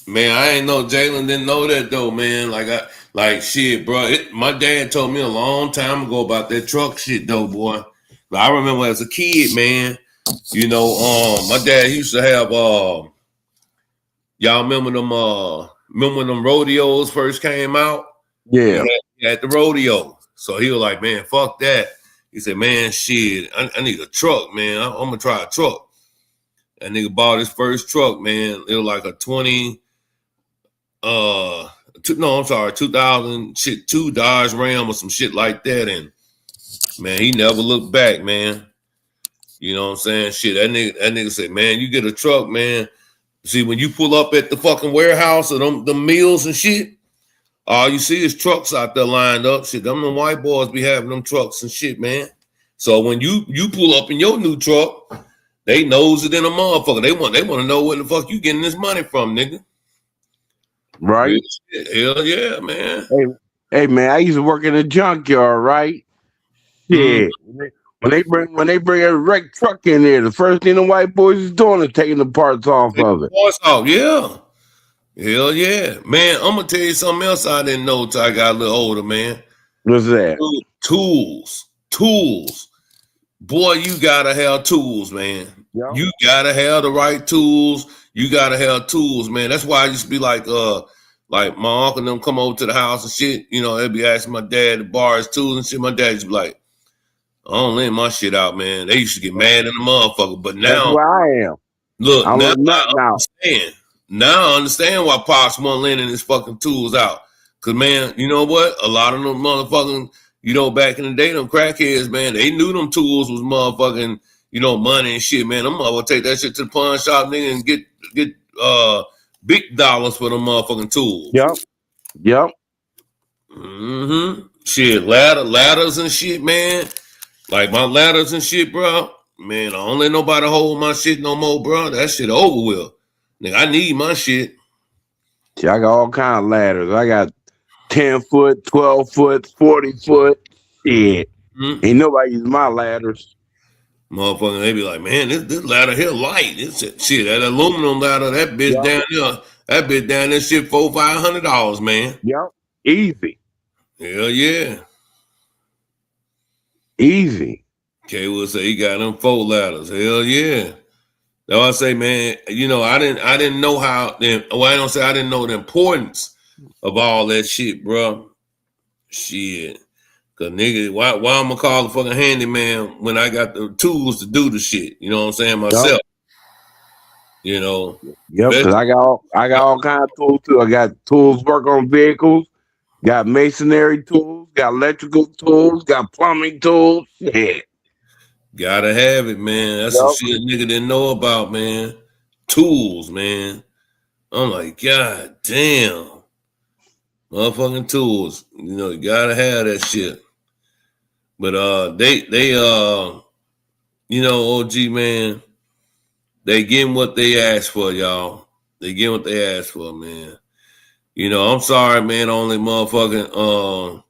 Man, I ain't know Jalen didn't know that though, man. Like shit, bro. My dad told me a long time ago about that truck shit though, boy. But I remember as a kid, man. You know, my dad used to have y'all remember them when them rodeos first came out? Yeah. He had the rodeo. So he was like, man, fuck that. He said, man, shit, I need a truck, man. I'm gonna try a truck. That nigga bought his first truck, man. It was like a 2002 Dodge Ram or some shit like that. And man, he never looked back, man. You know what I'm saying? Shit, that nigga said, man, you get a truck, man. See, when you pull up at the fucking warehouse or them mills and shit, all you see is trucks out there lined up. Shit, them white boys be having them trucks and shit, man. So when you pull up in your new truck, they nose it in a motherfucker. They want to know where the fuck you getting this money from, nigga. Right? Hell yeah, man. Hey man, I used to work in a junkyard, right? Yeah. When they bring a wrecked truck in there, the first thing the white boys is doing is taking the parts off of it. Parts off, yeah. Hell yeah. Man, I'm going to tell you something else I didn't know until I got a little older, man. What's that? Tools. Boy, you got to have tools, man. Yep. You got to have the right tools. You got to have tools, man. That's why I used to be like my uncle and them come over to the house and shit. You know, they'd be asking my dad to borrow his tools and shit. My dad used to be like, I don't lend my shit out, man. They used to get mad in the motherfucker. But now, that's where I am. Look, now I understand. Now I understand why Pops won't lending his fucking tools out. Because, man, you know what? A lot of them motherfucking, you know, back in the day, them crackheads, man, they knew them tools was motherfucking, you know, money and shit, man. Them motherfuckers take that shit to the pawn shop, nigga, and get big dollars for them motherfucking tools. Yep. Shit, ladders and shit, man. Like my ladders and shit, bro. Man, I don't let nobody hold my shit no more, bro. That shit over with. Nigga, I need my shit. See, I got all kind of ladders. I got 10 foot, 12 foot, 40 foot. Shit. Ain't nobody using my ladders. Motherfucker, they be like, man, this ladder here light. This shit, that aluminum ladder, that bitch down there, shit $400-$500, man. Yep. Easy. Hell yeah. Easy. K will say he got them 4 ladders. Hell yeah. That's why I say, man, you know, I didn't know I didn't know the importance of all that shit, bro. Shit. Cause nigga, why I'm gonna call the fucking handyman when I got the tools to do the shit? You know what I'm saying? Myself. Yep. You know. Yep, because I got all kind of tools too. I got tools work on vehicles, got masonry tools, got electrical tools, got plumbing tools. Yeah. Gotta have it, man. That's some Yup. shit a nigga didn't know about, man. Tools, man. I'm like, God damn. Motherfucking tools. You know, you gotta have that shit. But they you know, OG man, they getting what they asked for, y'all. They getting what they asked for, man. You know, I'm sorry, man. Only motherfucking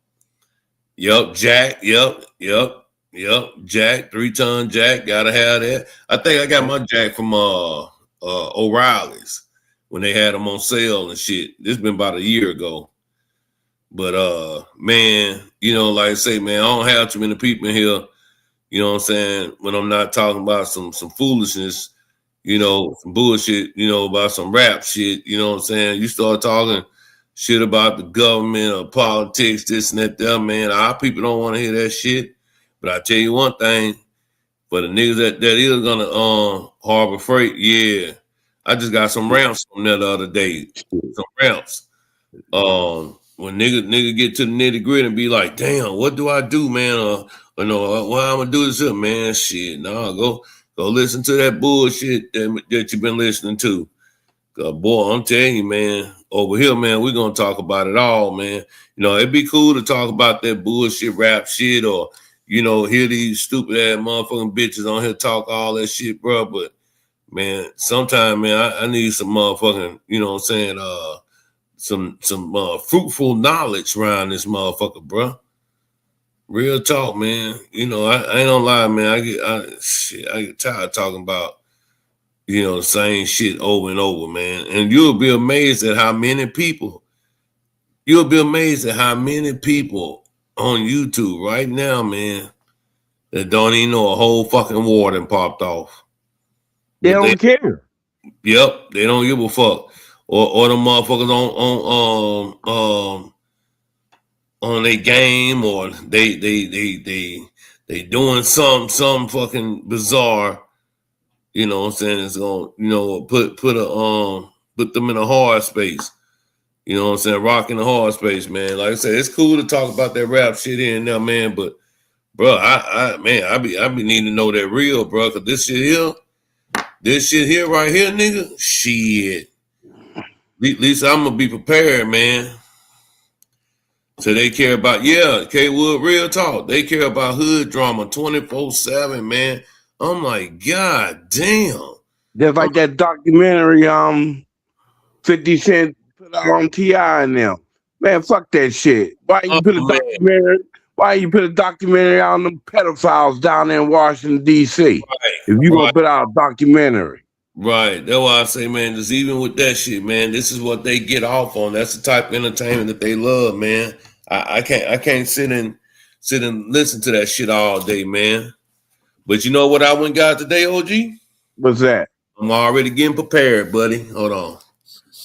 yep, Jack, yep, Jack, 3-ton Jack, gotta have that. I think I got my Jack from O'Reilly's when they had them on sale and shit. This been about a year ago. But man, you know, like I say, man, I don't have too many people in here, you know what I'm saying, when I'm not talking about some foolishness, you know, some bullshit, you know, about some rap shit, you know what I'm saying? You start talking shit about the government or politics, this and that, man. Our people don't want to hear that shit. But I tell you one thing, for the niggas that is gonna Harbor Freight, yeah. I just got some ramps from there the other day. Some ramps. When nigga get to the nitty gritty and be like, damn, what do I do, man? Or no, why I'm gonna do this up, man? Shit, no, go listen to that bullshit that you've been listening to. Boy, I'm telling you, man, over here, man, we're gonna talk about it all, man. You know, it'd be cool to talk about that bullshit rap shit, or you know, hear these stupid ass motherfucking bitches on here talk all that shit, bro. But man, sometimes, man, I need some motherfucking, you know what I'm saying, some fruitful knowledge around this motherfucker, bro. Real talk, man. You know, I ain't gonna lie, man. I get tired of talking about, you know, the same shit over and over, man. And you'll be amazed at how many people on YouTube right now, man, that don't even know a whole fucking war done popped off. They don't care. Yep, they don't give a fuck. Or the motherfuckers on their game, or they doing some fucking bizarre. You know what I'm saying? It's gonna, you know, put them in a hard space. You know what I'm saying? Rock in the hard space, man. Like I said, it's cool to talk about that rap shit here and there, man. But bro, I be needing to know that real, bro. Cause this shit here right here, nigga, shit. At least I'm gonna be prepared, man. So they care about, K-Wood, real talk. They care about hood drama 24/7, man. I'm like, God damn. Just like that documentary 50 Cent put out on T.I. and them. Man, fuck that shit. Why you put a documentary on them pedophiles down there in Washington, D.C. Right, if you gonna put out a documentary. Right. That's why I say, man, just even with that shit, man, this is what they get off on. That's the type of entertainment that they love, man. I can't sit and listen to that shit all day, man. But you know what I went and got today, OG? What's that? I'm already getting prepared, buddy. Hold on.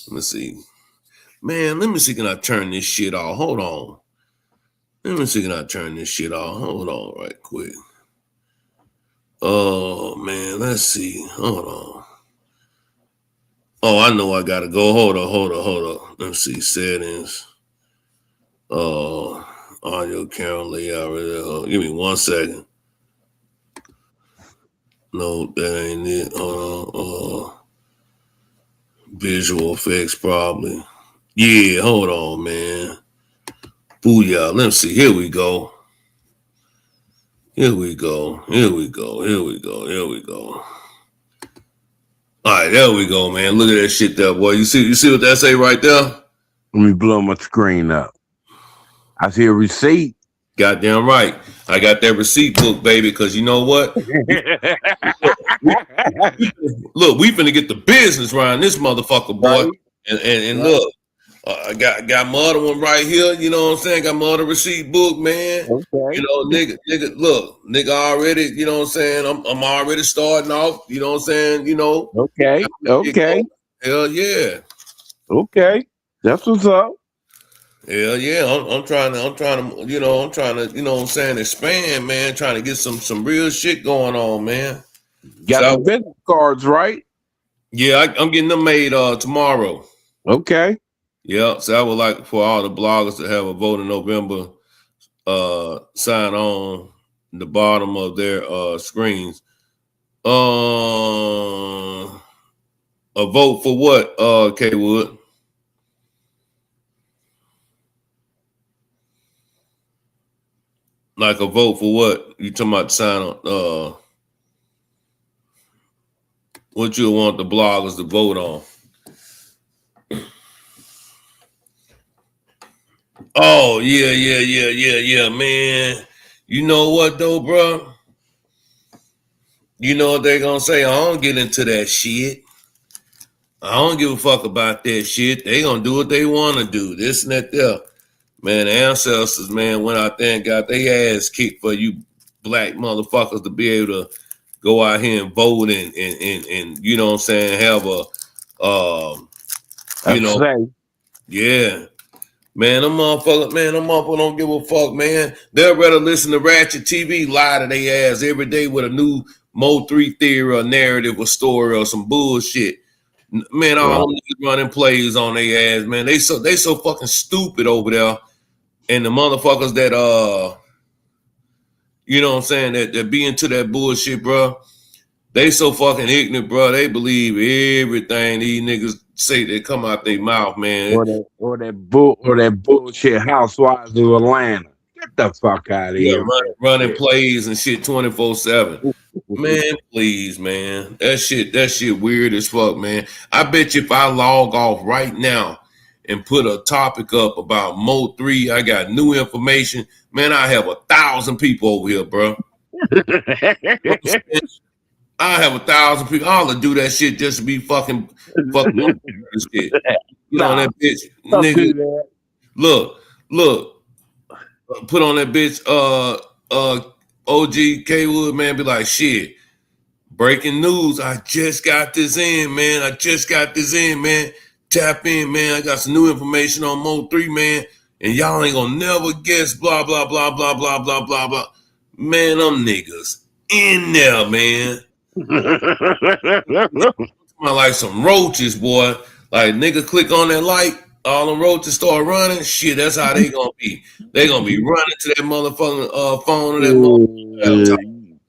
Let me see. Man, let me see, can I turn this shit off? Hold on. Let me see, can I turn this shit off? Hold on right quick. Oh, man, let's see. Hold on. Oh, I know I gotta go. Hold on. Let's see, settings. Audio camera layout. Give me 1 second. No, that ain't it. Visual effects probably. Yeah, hold on, man. Booyah. Let's see. Here we go. All right, there we go, man. Look at that shit there, boy. You see what that say right there? Let me blow my screen up. I see a receipt. Goddamn right. I got that receipt book, baby, because you know what? Look, we finna get the business around this motherfucker, boy. Right. And look, I got my other one right here. You know what I'm saying? Got my other receipt book, man. Okay. You know, nigga, look, nigga already, you know what I'm saying? I'm already starting off, you know what I'm saying? You know. Okay. Hell yeah. Okay. That's what's up. Hell yeah. I'm trying to, you know what I'm saying, expand, man, trying to get some real shit going on, man. Got the business cards, right? Yeah, I'm getting them made tomorrow. Okay. Yeah, so I would like for all the bloggers to have a vote in November, sign on, the bottom of their screens. A vote for what, K Wood? Like a vote for what? You talking about sign on what you want the bloggers to vote on? Oh, yeah, man. You know what though, bro? You know what they're gonna say? I don't get into that shit. I don't give a fuck about that shit. They gonna do what they wanna do. This and that there. Man, the ancestors, man, went out there and got their ass kicked for you black motherfuckers to be able to go out here and vote and you know what I'm saying, have a you know, yeah. Man, them motherfuckers don't give a fuck, man. They'll rather listen to Ratchet TV lie to their ass every day with a new Mo 3 theory or narrative or story or some bullshit. Man, all them niggas running plays on their ass, man. They so fucking stupid over there. And the motherfuckers that you know what I'm saying, that be into that bullshit, bro. They so fucking ignorant, bro. They believe everything these niggas say that come out their mouth, man. Or that bullshit Housewives of Atlanta. Get the fuck out of here. Running plays and shit 24/7. Man, please, man. That shit weird as fuck, man. I bet you if I log off right now and put a topic up about Mo 3, I got new information. Man, I have 1,000 people over here, bro. I have 1,000 people. I'll do that shit just to be fucking shit. You know that bitch, nigga. Look. Put on that bitch. OG K Wood, man, be like, shit. Breaking news. I just got this in, man. Tap in, man. I got some new information on Mo 3, man. And y'all ain't gonna never guess. Blah blah blah blah blah blah blah blah. Man, them niggas in there, man. Like some roaches, boy. Like nigga click on that light, all them roaches start running. Shit, that's how they gonna be. They gonna be running to that motherfucking phone or that motherfucking.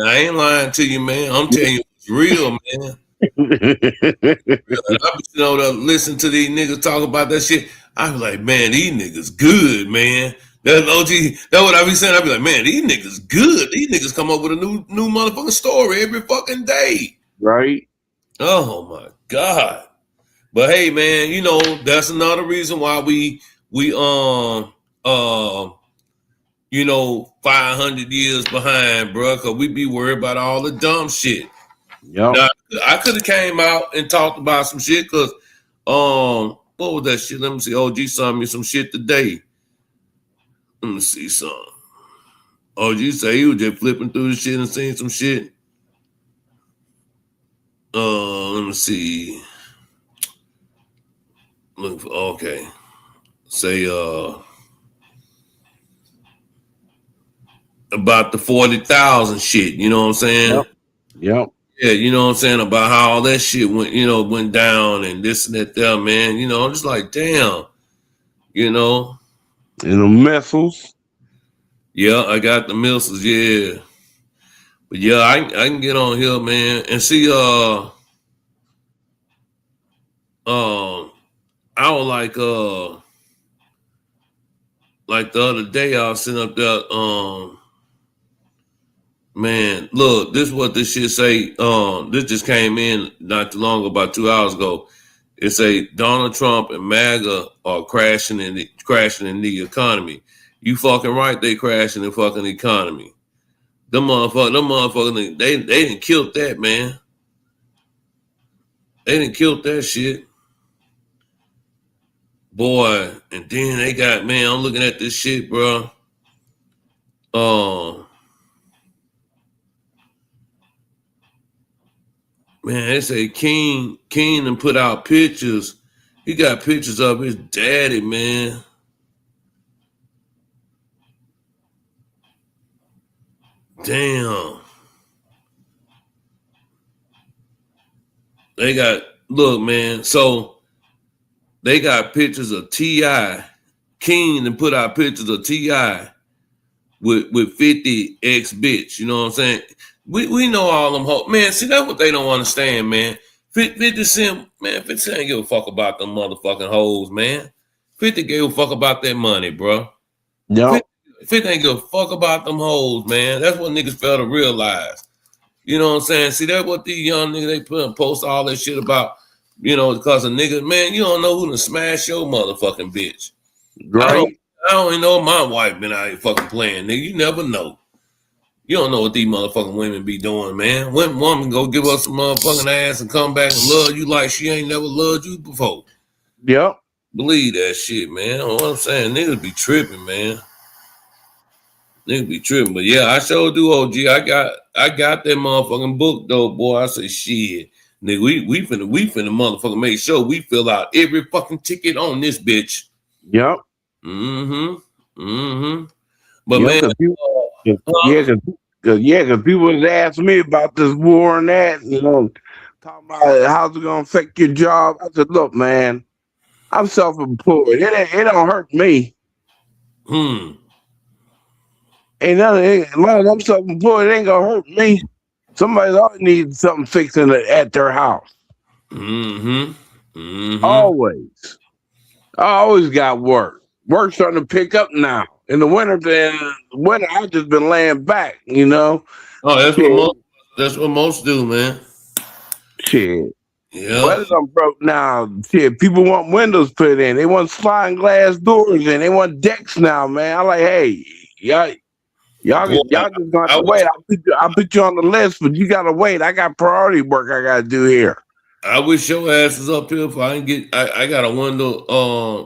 I ain't lying to you, man. I'm telling you, it's real, man. I be sitting over there listening to these niggas talk about that shit. I be like, man, these niggas good, man. That's OG. That's what I be saying. I be like, man, these niggas good. These niggas come up with a new motherfucking story every fucking day. Right. Oh my God. But hey, man, you know, that's another reason why we you know, 500 years behind, bro, because we be worried about all the dumb shit. Yeah. I could have came out and talked about some shit because what was that shit? Let me see. OG sent me some shit today. Let me see something. OG say he was just flipping through the shit and seeing some shit. Let me see. Look for okay. Say about the 40,000 shit, you know what I'm saying? Yep. Yeah, you know what I'm saying, about how all that shit went down and this and that there, man. You know, I'm just like, damn, you know. And the missiles. Yeah, I got the missiles, yeah. But yeah, I can get on here, man, and see I was like the other day I was sitting up there, man, look, this is what this shit say. This just came in not too long ago, about 2 hours ago. It say Donald Trump and MAGA are crashing in the economy. You fucking right, they crashing the fucking economy. Them motherfuckers, they didn't kill that, man. They didn't kill that shit. Boy, and then they got, man, I'm looking at this shit, bro. Man, they say King done put out pictures. He got pictures of his daddy, man. Damn. They got, look, man, so they got pictures of T.I. King done put out pictures of T.I. with 50 ex bitch. You know what I'm saying? We know all them hoes. Man, see, that's what they don't understand, man. 50 Cent, man, 50 Cent ain't give a fuck about them motherfucking hoes, man. 50 gave a fuck about that money, bro. Yep. 50 ain't give a fuck about them hoes, man. That's what niggas fail to realize. You know what I'm saying? See, that's what these young niggas, they post all that shit about, you know, because a nigga, man, you don't know who to smash your motherfucking bitch. Right. I don't even know if my wife been out here fucking playing, nigga. You never know. You don't know what these motherfucking women be doing, man. When woman go give us some motherfucking ass and come back and love you like she ain't never loved you before. Yep. Believe that shit, man. You know what I'm saying? Niggas be tripping, man. Niggas be tripping. But yeah, I sure do, OG. I got that motherfucking book though, boy. I say shit. Nigga, we finna motherfucking make sure we fill out every fucking ticket on this bitch. Yep. But yep, man, because people was asking me about this war and that, you know, talking about how's it gonna affect your job. I said, look, man, I'm self-employed. It don't hurt me. Ain't none I'm self-employed. It ain't gonna hurt me. Somebody always needs something fixing at their house. Always. I always got work. Work's starting to pick up now. In the winter, I've just been laying back, you know. Oh, that's what most do, man. Shit. Yeah. Weather's done broke now. Shit, people want windows put in. They want sliding glass doors in. They want decks now, man. I'm like, hey, y'all just gonna have to wait. I'll put you on the list, but you gotta wait. I got priority work I gotta do here. I wish your ass was up here if I can get. I got a window.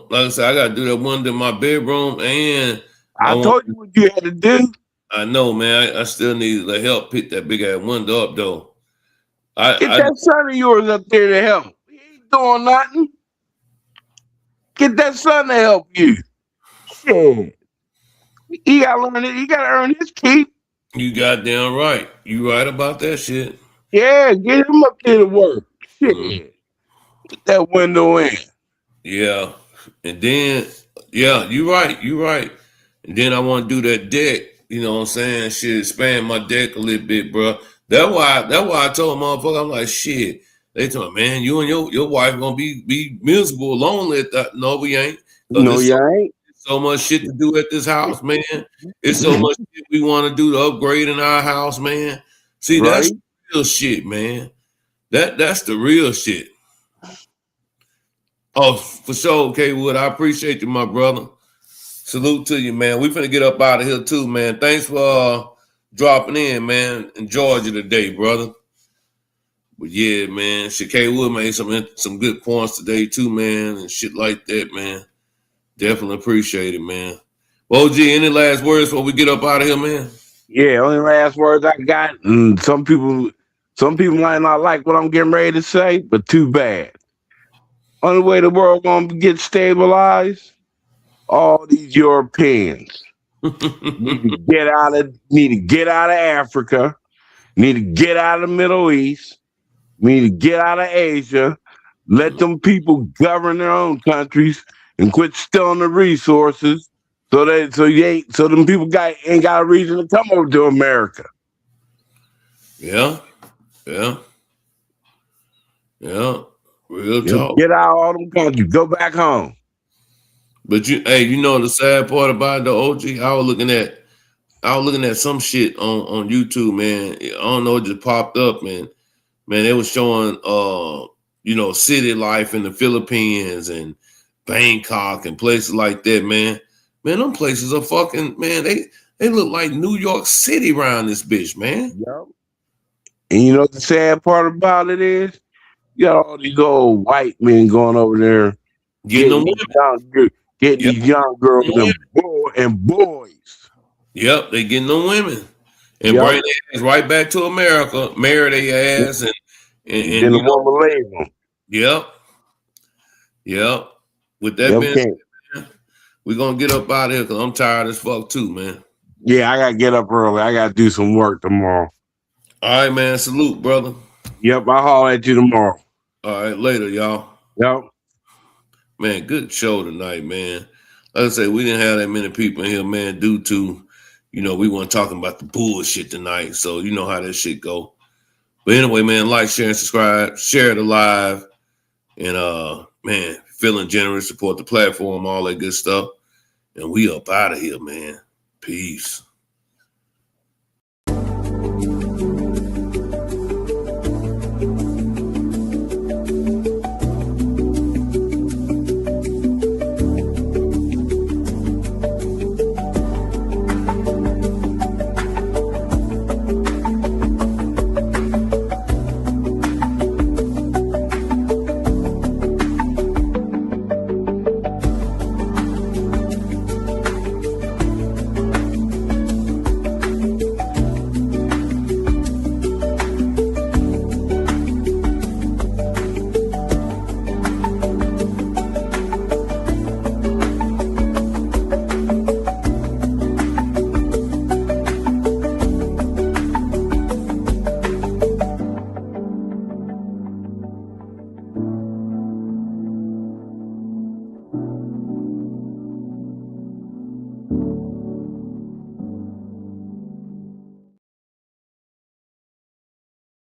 Like I said, I gotta do that window in my bedroom, and I told you what you had to do. I know, man. I still need the help pick that big ass window up, though. Get that son of yours up there to help. He ain't doing nothing. Get that son to help you. Shit. He gotta learn it. He gotta earn his keep. You goddamn right. You right about that shit. Yeah, get him up there to work. Shit. Get that window in. Yeah. And then, yeah, you right. You right. And then I want to do that deck. You know what I'm saying? Shit, expand my deck a little bit, bro. That's why I told motherfucker, I'm like, shit. They told me, man, you and your wife gonna be miserable, lonely at that. No, we ain't. No, you ain't. So much shit to do at this house, man. It's so much shit we want to do to upgrade in our house, man. See, that's the real shit, man. That's the real shit. Oh, for sure, K Wood. I appreciate you, my brother. Salute to you, man. We finna get up out of here too, man. Thanks for dropping in, man. Enjoyed you today, brother. But yeah, man, K Wood made some good points today too, man, and shit like that, man. Definitely appreciate it, man. OG, any last words before we get up out of here, man? Yeah, only last words I got. Some people might not like what I'm getting ready to say, but too bad. Only way the world gonna get stabilized, all these Europeans need to get out of Africa, need to get out of the Middle East, need to get out of Asia, let them people govern their own countries and quit stealing the resources so them people ain't got a reason to come over to America. Yeah. Real talk. Get out of all them countries. Go back home. But you know the sad part about the OG, I was looking at some shit on YouTube, man. I don't know, it just popped up, man. Man, they was showing city life in the Philippines and Bangkok and places like that, man. Man, them places are fucking, man, they look like New York City around this bitch, man. Yep. And you know what the sad part about it is? You got all these old white men going over there getting these young girls and boys. Yep, they getting them women. And bring their ass right back to America, marry their ass, and then the woman leave them. Yep. With that being said, we're gonna get up out of here because I'm tired as fuck too, man. Yeah, I gotta get up early. I gotta do some work tomorrow. All right, man. Salute, brother. Yep, I'll holler at you tomorrow. All right, later, y'all. Yep. Man, good show tonight, man. Like I say, we didn't have that many people in here, man, due to, you know, we weren't talking about the bullshit tonight. So you know how that shit go. But anyway, man, like, share, and subscribe, share the live, and man, feeling generous, support the platform, all that good stuff. And we up out of here, man. Peace.